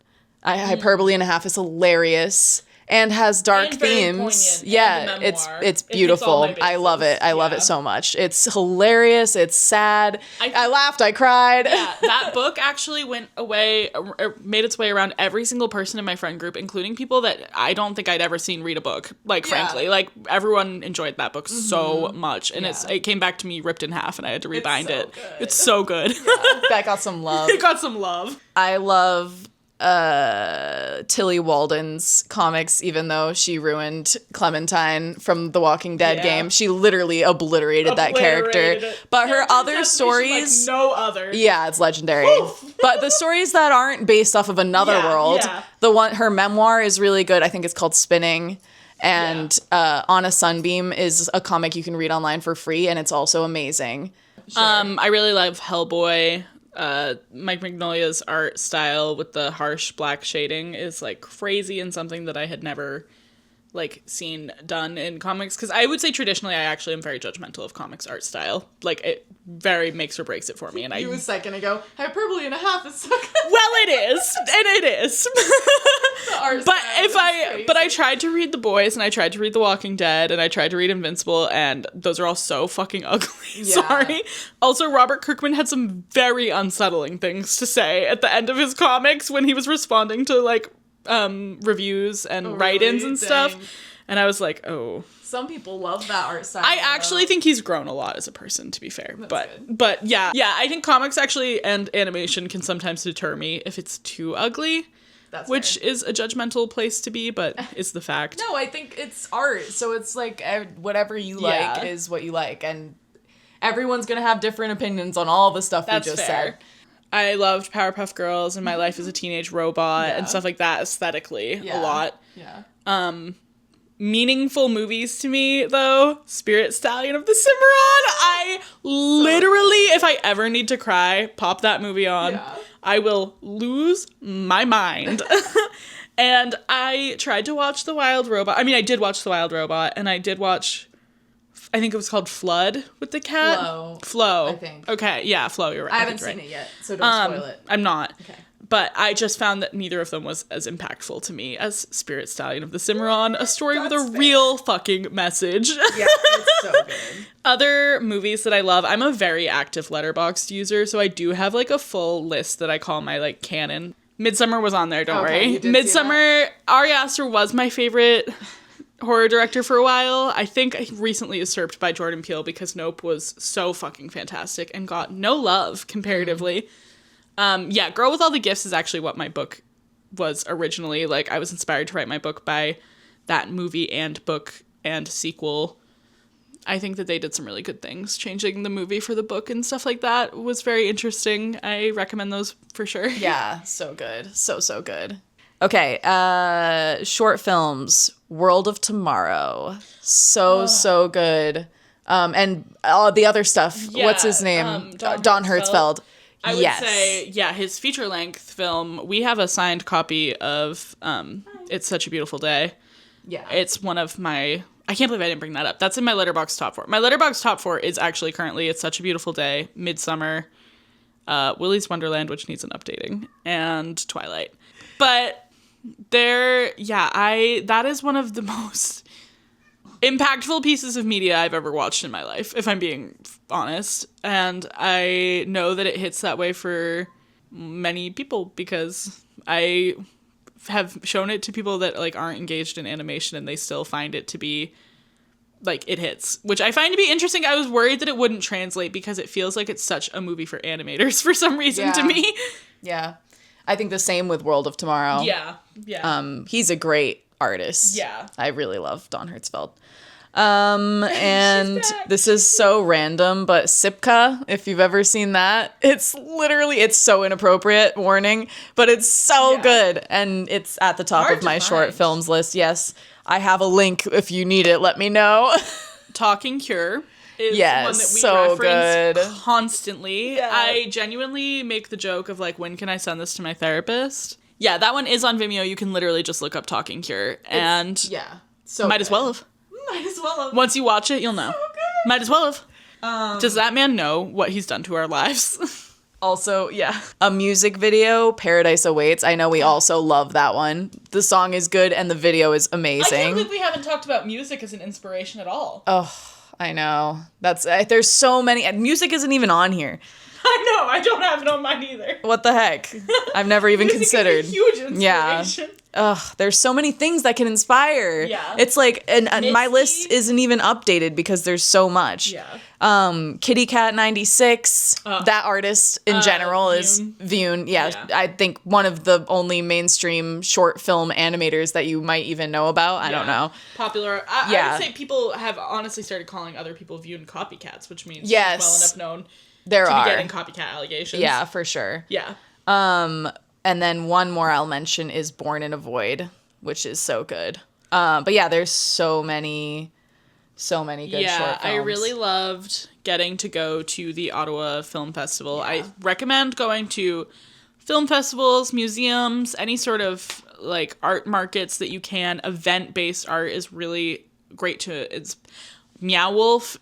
Hyperbole and a Half is hilarious. And has dark themes. Yeah, it's beautiful. I love it. I love it so much. It's hilarious. It's sad. I laughed. I cried. Yeah, that book actually made its way around every single person in my friend group, including people that I don't think I'd ever seen read a book. Like, frankly, like, everyone enjoyed that book so much, and it came back to me ripped in half, and I had to rebind it. Good. It's so good. That got some love. It got some love. I love Tilly Walden's comics, even though she ruined Clementine from the Walking Dead game. She literally obliterated that character. But her other stories, like no other. Yeah, it's legendary. But the stories that aren't based off of another world, her memoir is really good. I think it's called Spinning. And On a Sunbeam is a comic you can read online for free, and it's also amazing. Sure. I really love Hellboy. Mike Mignolia's art style with the harsh black shading is, like, crazy and something that I had never, like, seen done in comics. Because I would say traditionally I actually am very judgmental of comics art style. Like, it very makes or breaks it for me. And you a second ago, Hyperbole and a Half is so good. Well, it is. And it is. But I tried to read The Boys, and I tried to read The Walking Dead, and I tried to read Invincible, and those are all so fucking ugly. Yeah. Sorry. Also, Robert Kirkman had some very unsettling things to say at the end of his comics when he was responding to, like, reviews and write-ins and stuff. And I was like, oh. Some people love that art style. I actually think he's grown a lot as a person, to be fair. But yeah, I think comics actually and animation can sometimes deter me if it's too ugly. That's which fair. is a judgmental place to be, but is the fact. No, I think it's art. So it's like whatever you like is what you like. And everyone's going to have different opinions on all the stuff we just said. I loved Powerpuff Girls and My Life as a Teenage Robot and stuff like that aesthetically a lot. Yeah. Meaningful movies to me, though. Spirit Stallion of the Cimarron. I literally, if I ever need to cry, pop that movie on. Yeah. I will lose my mind. And I tried to watch The Wild Robot. I mean, I did watch The Wild Robot, and I did watch, I think it was called Flood with the cat. Flow. I think. Okay, yeah, Flow, you're right. I haven't seen it yet, so don't spoil it. I'm not. Okay. But I just found that neither of them was as impactful to me as Spirit Stallion of the Cimarron, a story with a real fucking message. Yeah, it's so good. Other movies that I love, I'm a very active Letterboxd user, so I do have like a full list that I call my like canon. Midsommar was on there, don't worry. Midsommar, Ari Aster was my favorite horror director for a while. I think he recently usurped by Jordan Peele because Nope was so fucking fantastic and got no love comparatively. Girl with All the Gifts is actually what my book was originally. Like, I was inspired to write my book by that movie and book and sequel. I think that they did some really good things. Changing the movie for the book and stuff like that was very interesting. I recommend those for sure. Yeah, so good. So good. Okay, short films. World of Tomorrow. So good. And all the other stuff. Yeah, what's his name? Don Hertzfeldt. I would say, his feature-length film, we have a signed copy of It's Such a Beautiful Day. Yeah. It's one of my... I can't believe I didn't bring that up. That's in my Letterboxd top 4. My Letterboxd top 4 is actually currently It's Such a Beautiful Day, Midsummer, Willy's Wonderland, which needs an updating, and Twilight. But that is one of the most impactful pieces of media I've ever watched in my life, if I'm being honest. And I know that it hits that way for many people because I have shown it to people that like aren't engaged in animation and they still find it to be like it hits, which I find to be interesting. I was worried that it wouldn't translate because it feels like it's such a movie for animators for some reason to me. Yeah. I think the same with World of Tomorrow. Yeah. He's a great artist. Yeah. I really love Don Hertzfeldt. And this is so random, but Sipka, if you've ever seen that, it's so inappropriate, warning, but it's so good. And it's at the top of my short films list. Yes. I have a link. If you need it, let me know. Talking Cure is one that we reference constantly. Yeah. I genuinely make the joke of like, when can I send this to my therapist? Yeah, that one is on Vimeo. You can literally just look up Talking Cure and might as well have. Once you watch it, you'll know. So good. Might as well have. Does that man know what he's done to our lives? Also, a music video, Paradise Awaits. I know we also love that one. The song is good and the video is amazing. I can't believe we haven't talked about music as an inspiration at all. Oh, I know. There's so many. And music isn't even on here. I know. I don't have it on mine either. What the heck? I've never even considered. Is a huge inspiration. Yeah. Ugh, there's so many things that can inspire. Yeah. It's like, and my list isn't even updated because there's so much. Yeah. Kitty Cat 96, that artist in general is Vune. Yeah, I think one of the only mainstream short film animators that you might even know about. I don't know. Popular. I would say people have honestly started calling other people Vune copycats, which means well enough known to be getting copycat allegations. Yeah, for sure. Yeah. And then one more I'll mention is Born in a Void, which is so good. But yeah, there's so many good short films. I really loved getting to go to the Ottawa Film Festival. I recommend going to film festivals, museums, any sort of like art markets that you can. Event-based art is really great it's Meow Wolf,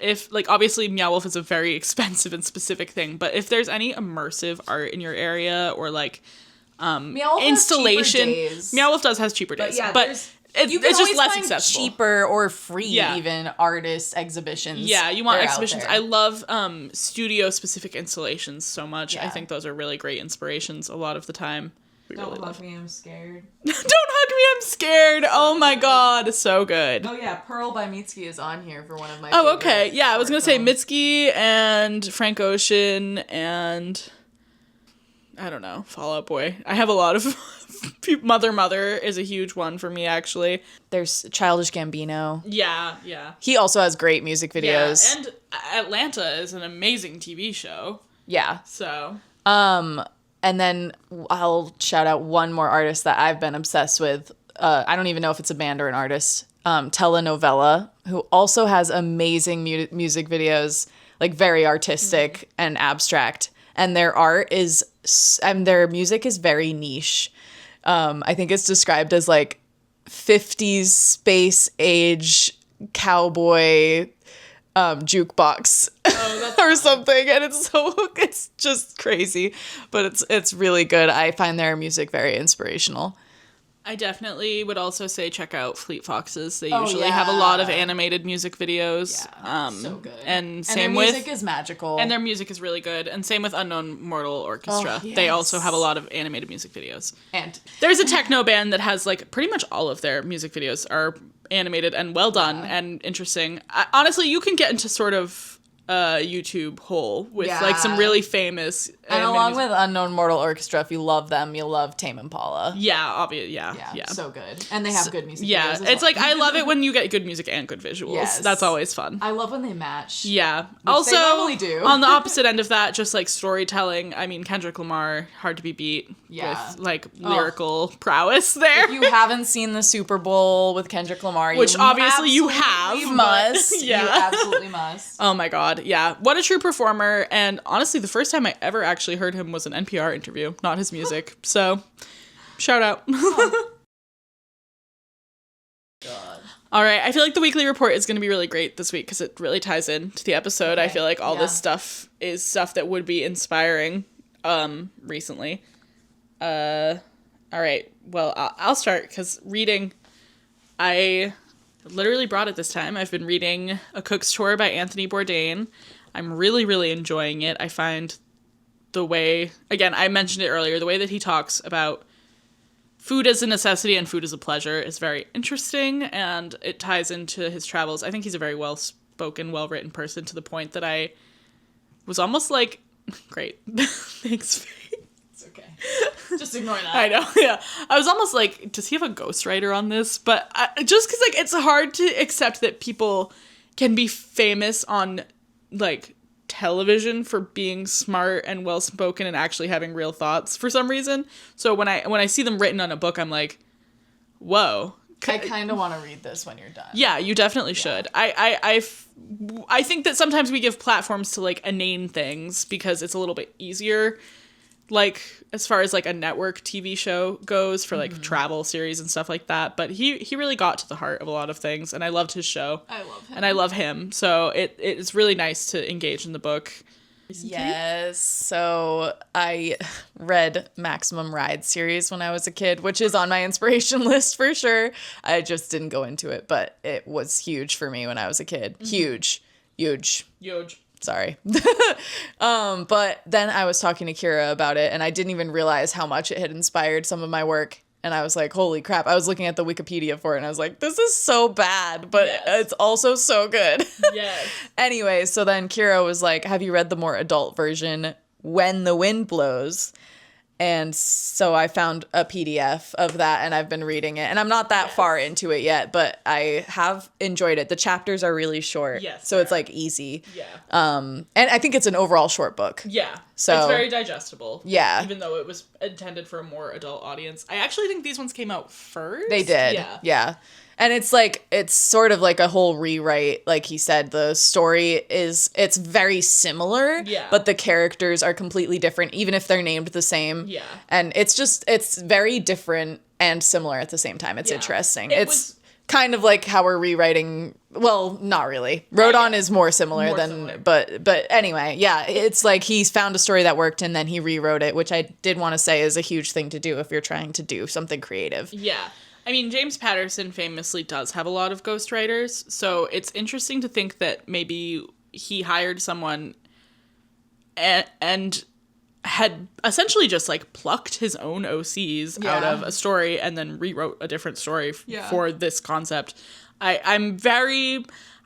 obviously Meow Wolf is a very expensive and specific thing, but if there's any immersive art in your area or like installation, Meow Wolf has cheaper days, but it's just less accessible. Cheaper or free even artist exhibitions. Yeah, you want exhibitions. I love studio specific installations so much. I think those are really great inspirations a lot of the time. Don't hug me, I'm scared. Don't hug me, I'm scared. Oh my god, so good. Oh yeah, Pearl by Mitski is on here for one of my Oh, okay. Yeah, I was short gonna say films. Mitski and Frank Ocean and I don't know, Fall Out Boy. I have a lot of Mother is a huge one for me, actually. There's Childish Gambino. Yeah. He also has great music videos. Yeah, and Atlanta is an amazing TV show. Yeah. So. And then I'll shout out one more artist that I've been obsessed with. I don't even know if it's a band or an artist. Telenovela, who also has amazing music videos, like very artistic and abstract. And their art is, and their music is very niche. I think it's described as like 50s space age cowboy jukebox or something, and it's just crazy, but it's really good. I find their music very inspirational. I definitely would also say check out Fleet Foxes. They usually have a lot of animated music videos. Yeah, so good. And same their with music is magical. and their music is really good. And same with Unknown Mortal Orchestra. Oh, yes. They also have a lot of animated music videos. And There's a techno band that has like pretty much all of their music videos are animated and well done and interesting. Honestly, you can get into sort of YouTube hole with like some really famous and along with Unknown Mortal Orchestra, if you love them, you'll love Tame Impala. Yeah, So good. And they have good music yeah, videos as it's well. like I love it when you get good music and good visuals. Yes. That's always fun. I love when they match. Yeah. They Also, normally do. on the opposite end of that, just like storytelling. I mean, Kendrick Lamar, hard to be beat with like lyrical prowess there. If you haven't seen the Super Bowl with Kendrick Lamar, Which obviously you have, absolutely but- must. yeah. You absolutely must. Oh my god, yeah. What a true performer. And honestly, the first time I ever actually heard him was an NPR interview, not his music. So, shout out. God. All right, I feel like the weekly report is going to be really great this week because it really ties in to the episode. I feel like all this stuff is stuff that would be inspiring recently. All right, well, I'll start because reading, I literally brought it this time. I've been reading A Cook's Tour by Anthony Bourdain. I'm really, really enjoying it. I find the way, again, I mentioned it earlier, the way that he talks about food as a necessity and food as a pleasure is very interesting, and it ties into his travels. I think he's a very well-spoken, well-written person to the point that I was almost like, great, thanks. It's okay. Just ignore that. I know, yeah. I was almost like, does he have a ghostwriter on this? But just because, like, it's hard to accept that people can be famous on, like, television for being smart and well-spoken and actually having real thoughts for some reason. So when I see them written on a book, I'm like, whoa. I kind of want to read this when you're done. Yeah, you definitely should. I think that sometimes we give platforms to, like, inane things because it's a little bit easier, like, as far as, like, a network TV show goes for, like, travel series and stuff like that. But he really got to the heart of a lot of things, and I loved his show. I love him. And I love him. So it's really nice to engage in the book. Yes. So I read Maximum Ride series when I was a kid, which is on my inspiration list for sure. I just didn't go into it, but it was huge for me when I was a kid. Huge. Sorry. But then I was talking to Kyra about it, and I didn't even realize how much it had inspired some of my work. And I was like, holy crap. I was looking at the Wikipedia for it, and I was like, this is so bad, but it's also so good. Yes. Anyway, so then Kyra was like, have you read the more adult version, When the Wind Blows? And so I found a PDF of that, and I've been reading it. And I'm not that far into it yet, but I have enjoyed it. The chapters are really short, so it's like easy. Yeah. And I think it's an overall short book. Yeah. So it's very digestible. Yeah. Even though it was intended for a more adult audience. I actually think these ones came out first. They did. Yeah. And it's like, it's sort of like a whole rewrite. Like he said, the story it's very similar, but the characters are completely different, even if they're named the same. Yeah. And it's very different and similar at the same time. It's interesting. It's kind of like how we're rewriting, well, not really. Rhodon is more similar but anyway, yeah, it's like he's found a story that worked and then he rewrote it, which I did want to say is a huge thing to do if you're trying to do something creative. Yeah. I mean, James Patterson famously does have a lot of ghostwriters, so it's interesting to think that maybe he hired someone and had essentially just like plucked his own OCs out of a story and then rewrote a different story for this concept. I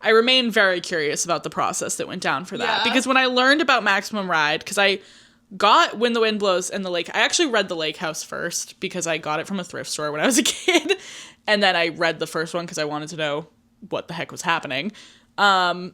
remain very curious about the process that went down for that. Because when I learned about Maximum Ride, because I got When the Wind Blows and The Lake, I actually read The Lake House first because I got it from a thrift store when I was a kid. And then I read the first one because I wanted to know what the heck was happening. And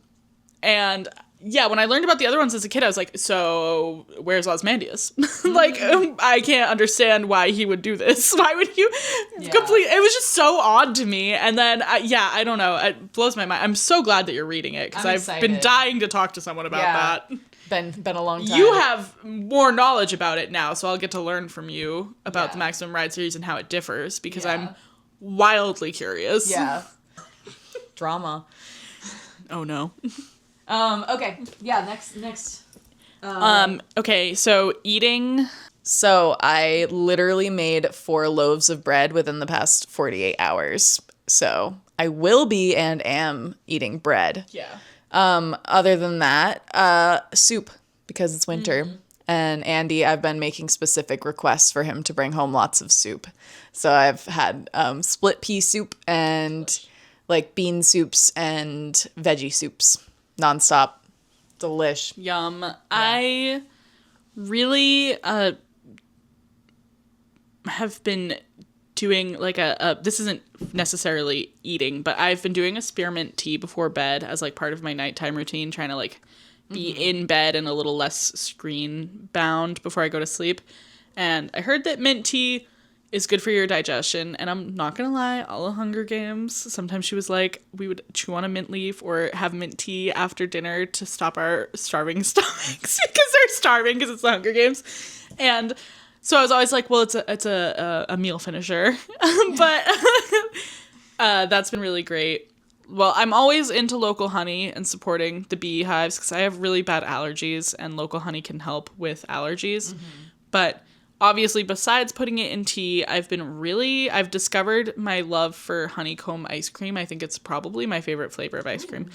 yeah, when I learned about the other ones as a kid, I was like, so where's Osmandius? Like, I can't understand why he would do this. Why would you it was just so odd to me. And then, I don't know. It blows my mind. I'm so glad that you're reading it because I've been dying to talk to someone about that. Been a long time. You have more knowledge about it now, so I'll get to learn from you about the Maximum Ride series and how it differs because I'm wildly curious. Yeah. Drama. Oh, no. Okay. Yeah, next. Okay, so eating. So I literally made 4 loaves of bread within the past 48 hours. So I will be and am eating bread. Yeah. Other than that, soup, because it's winter. And Andy, I've been making specific requests for him to bring home lots of soup. So I've had split pea soup and like bean soups and veggie soups. Nonstop. Delish. Yum. Yeah. I really have been doing like this isn't necessarily eating, but I've been doing a spearmint tea before bed as like part of my nighttime routine, trying to like be in bed and a little less screen bound before I go to sleep. And I heard that mint tea is good for your digestion, and I'm not gonna lie, all the Hunger Games, sometimes she was like, we would chew on a mint leaf or have mint tea after dinner to stop our starving stomachs because they're starving because it's the Hunger Games. And so I was always like, well, it's a meal finisher. But that's been really great. Well, I'm always into local honey and supporting the beehives because I have really bad allergies and local honey can help with allergies. But obviously, besides putting it in tea, I've discovered my love for honeycomb ice cream. I think it's probably my favorite flavor of ice cream.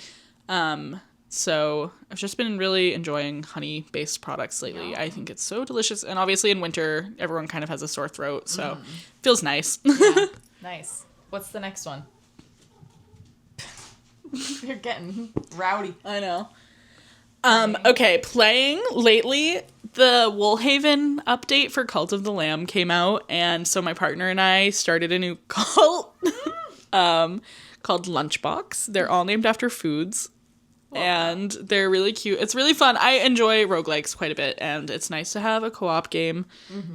So I've just been really enjoying honey-based products lately. I think it's so delicious. And obviously in winter, everyone kind of has a sore throat, so feels nice. Yeah. Nice. What's the next one? You're getting rowdy. I know. Okay, playing lately, the Woolhaven update for Cult of the Lamb came out, and so my partner and I started a new cult called Lunchbox. They're all named after foods, and they're really cute. It's really fun. I enjoy roguelikes quite a bit, and it's nice to have a co-op game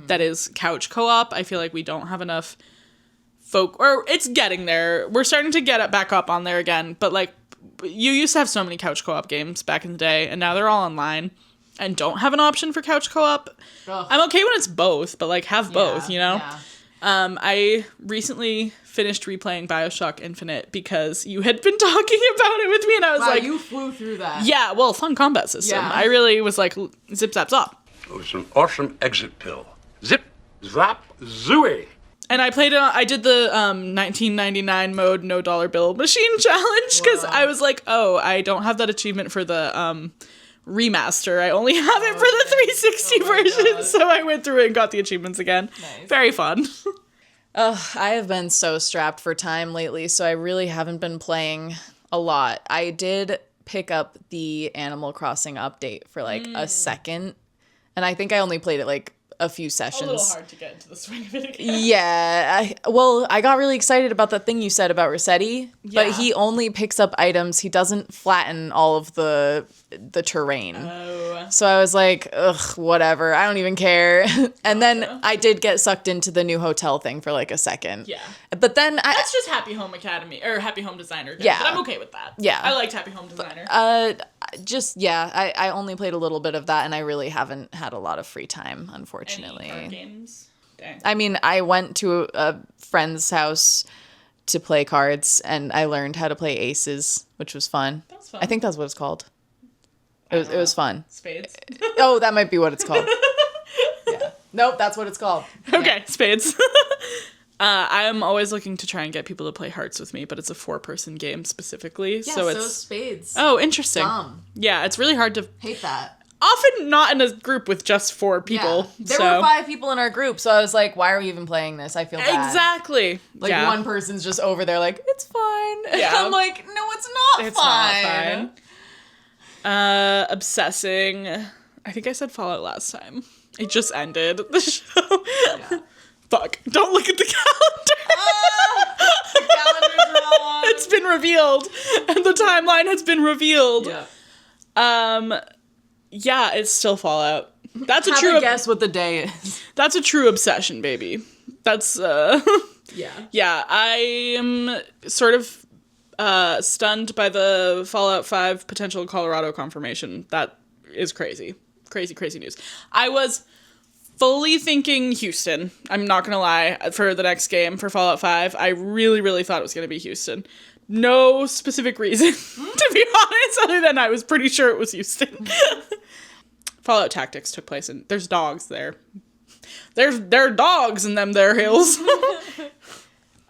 that is couch co-op. I feel like we don't have enough or it's getting there. We're starting to get it back up on there again, but like, you used to have so many couch co-op games back in the day, and now they're all online and don't have an option for couch co-op. Ugh. I'm okay when it's both, but like have both, you know? Yeah. I recently finished replaying BioShock Infinite because you had been talking about it with me, and I was like, you flew through that. Yeah, well, fun combat system. Yeah. I really was like, zip, zap, zop. It was an awesome exit pill. Zip, zap, zooey. And I did the 1999 mode no dollar bill machine challenge because I was like, oh, I don't have that achievement for the remaster. I only have it for the 360 version. So I went through it and got the achievements again. Nice. Very fun. I have been so strapped for time lately, so I really haven't been playing a lot. I did pick up the Animal Crossing update for like a second, and I think I only played it like a few sessions. A little hard to get into the swing of it again. Yeah. I got really excited about the thing you said about Rossetti, but he only picks up items. He doesn't flatten all of the terrain. Oh. So I was like, ugh, whatever. I don't even care. And then I did get sucked into the new hotel thing for like a second. Yeah. But then that's just Happy Home Academy or Happy Home Designer. Yeah. But I'm okay with that. Yeah. I liked Happy Home Designer. I only played a little bit of that, and I really haven't had a lot of free time, unfortunately. Any card games? Dang. I mean, I went to a friend's house to play cards, and I learned how to play aces, which was fun. That's fun. I think that's what it's called. It was fun. Spades. Oh, that might be what it's called. Yeah. Nope, that's what it's called. Okay, spades. I'm always looking to try and get people to play Hearts with me, but it's a 4-person game specifically. Yeah, so it's spades. Oh, interesting. Dumb. Yeah, it's really hard to... Hate that. Often not in a group with just 4 people. There were 5 people in our group, so I was like, why are we even playing this? I feel bad. Exactly. Like, one person's just over there like, it's fine. Yeah. I'm like, no, it's not fine. Not fine. Obsessing. I think I said Fallout last time. It just ended the show. Yeah. Fuck. Don't look at the calendar. The calendar's wrong. It's been revealed. And the timeline has been revealed. Yeah. Yeah, it's still Fallout. That's Have a guess what the day is. That's a true obsession, baby. That's Yeah. Yeah, I am sort of stunned by the Fallout 5 potential Colorado confirmation. That is crazy. Crazy news. I was fully thinking Houston. I'm not gonna lie, for the next game for Fallout 5. I really thought it was gonna be Houston. No specific reason, to be honest, other than I was pretty sure it was Houston. Fallout Tactics took place in... There's dogs there. There are dogs in them there hills.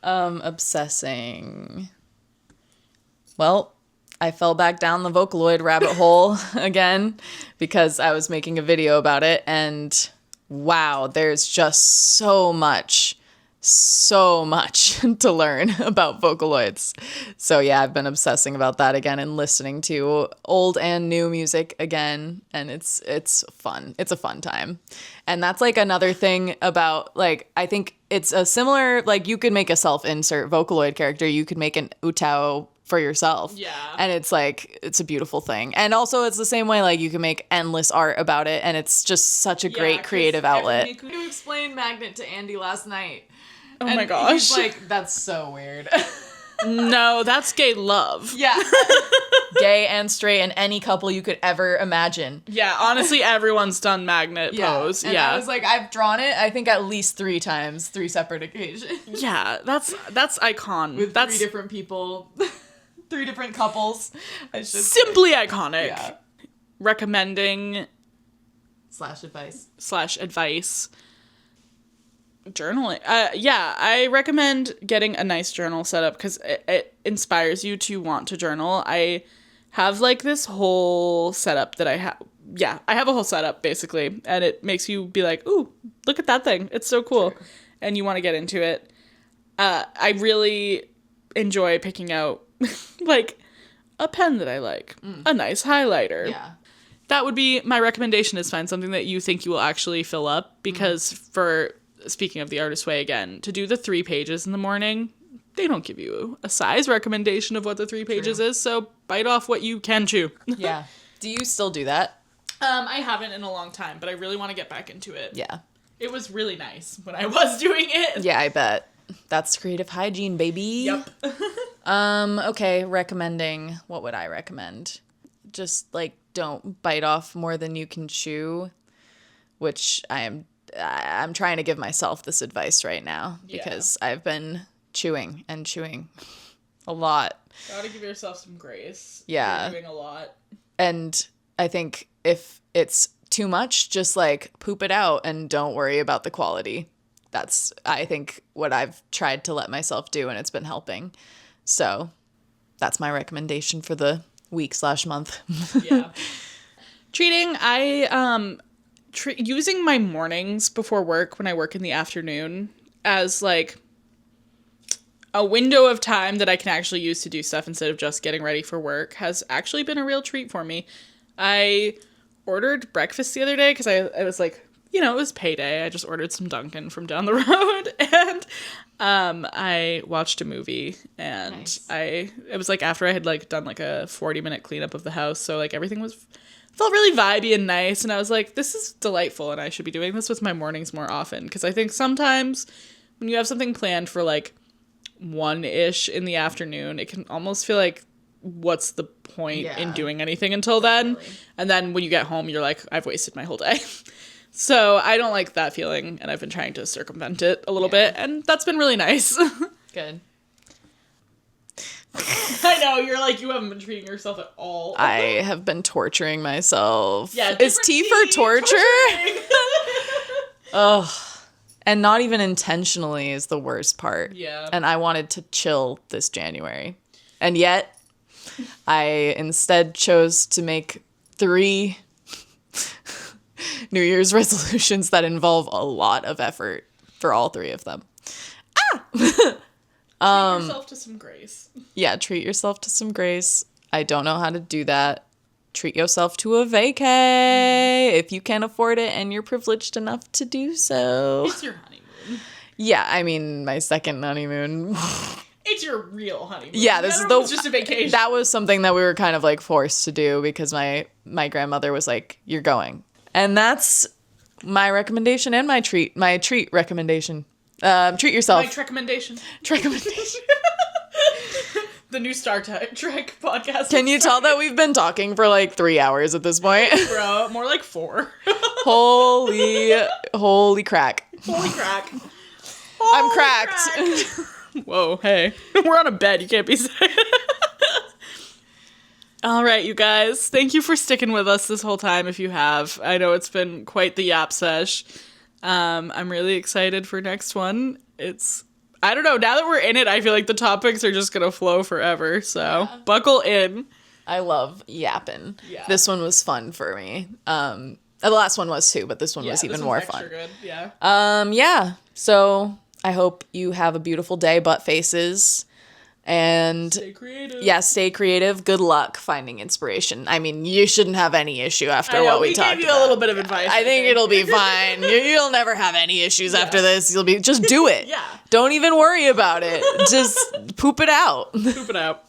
Obsessing. Well, I fell back down the Vocaloid rabbit hole again because I was making a video about it, and wow, there's just so much to learn about Vocaloids. So yeah, I've been obsessing about that again and listening to old and new music again, and it's fun. It's a fun time. And that's like another thing about, like, I think it's a similar, like, you could make a self-insert Vocaloid character. You could make an Utao for yourself. Yeah. And it's like, it's a beautiful thing. And also it's the same way, like, you can make endless art about it, and it's just such a great creative outlet. You explained Magnet to Andy last night. Oh my gosh. He's like, that's so weird. No, that's gay love. Yeah. Gay and straight and any couple you could ever imagine. Yeah, honestly, everyone's done Magnet pose. And yeah. I was like, I've drawn it, I think, at least 3 times, 3 separate occasions. Yeah, that's icon. With that's 3 different people. 3 different couples. I should simply say. Iconic. Yeah. Recommending /advice. Journaling. Yeah, I recommend getting a nice journal set up because it inspires you to want to journal. I have like this whole setup that I have. Yeah, I have a whole setup basically, and it makes you be like, ooh, look at that thing. It's so cool. True. And you want to get into it. I really enjoy picking out like a pen that I like, a nice highlighter. Yeah. That would be my recommendation, is find something that you think you will actually fill up, because for... Speaking of the artist way again, to do the 3 pages in the morning, they don't give you a size recommendation of what the 3 pages is, so bite off what you can chew. Yeah. Do you still do that? I haven't in a long time, but I really want to get back into it. Yeah. It was really nice when I was doing it. Yeah, I bet. That's creative hygiene, baby. Yep. Okay, recommending. What would I recommend? Just, like, don't bite off more than you can chew, which I'm trying to give myself this advice right now because I've been chewing a lot. Gotta give yourself some grace. Yeah. You're doing a lot. And I think if it's too much, just like poop it out and don't worry about the quality. That's, I think, what I've tried to let myself do, and it's been helping. So that's my recommendation for the week/month. Yeah. Treating, using my mornings before work when I work in the afternoon as like a window of time that I can actually use to do stuff instead of just getting ready for work has actually been a real treat for me. I ordered breakfast the other day because I was like, you know, it was payday. I just ordered some Dunkin' from down the road, and I watched a movie, and nice. It was like after I had like done like a 40-minute cleanup of the house, so like everything felt really vibey and nice, and I was like, this is delightful, and I should be doing this with my mornings more often, because I think sometimes when you have something planned for like 1-ish in the afternoon, it can almost feel like, what's the point in doing anything until then? And then when you get home, you're like, I've wasted my whole day. So I don't like that feeling, and I've been trying to circumvent it a little bit, and that's been really nice. Good. I know, you're like, you haven't been treating yourself at all. I have been torturing myself. Yeah, is tea for torture? Ugh. And not even intentionally is the worst part. Yeah. And I wanted to chill this January. And yet, I instead chose to make 3 New Year's resolutions that involve a lot of effort for all three of them. Treat yourself to some grace. Yeah, treat yourself to some grace. I don't know how to do that. Treat yourself to a vacay if you can afford it and you're privileged enough to do so. It's your honeymoon. Yeah, I mean, my second honeymoon. It's your real honeymoon. Yeah, this is the just a vacation. That was something that we were kind of like forced to do because my grandmother was like, "You're going," and that's my recommendation and my treat recommendation. Treat yourself. My recommendation. Recommendation. The new Star Trek podcast. Can you tell that we've been talking for like 3 hours at this point? Bro, more like 4. Holy crack! Holy crack! I'm cracked. Whoa, hey. We're on a bed. You can't be saying. All right, you guys. Thank you for sticking with us this whole time if you have. I know it's been quite the yap sesh. I'm really excited for next one. I don't know, now that we're in it, I feel like the topics are just gonna flow forever, so buckle in. I love yapping. Yeah. This one was fun for me. The last one was too, but this one was even more fun. Good. Yeah. Yeah. So I hope you have a beautiful day, butt faces. And Stay creative. yeah, stay creative. Good luck finding inspiration. I mean, you shouldn't have any issue after what we talked about. We gave you a little bit of advice. I think it'll be fine. You'll never have any issues after this. Just do it. Yeah. Don't even worry about it. Just poop it out. Poop it out.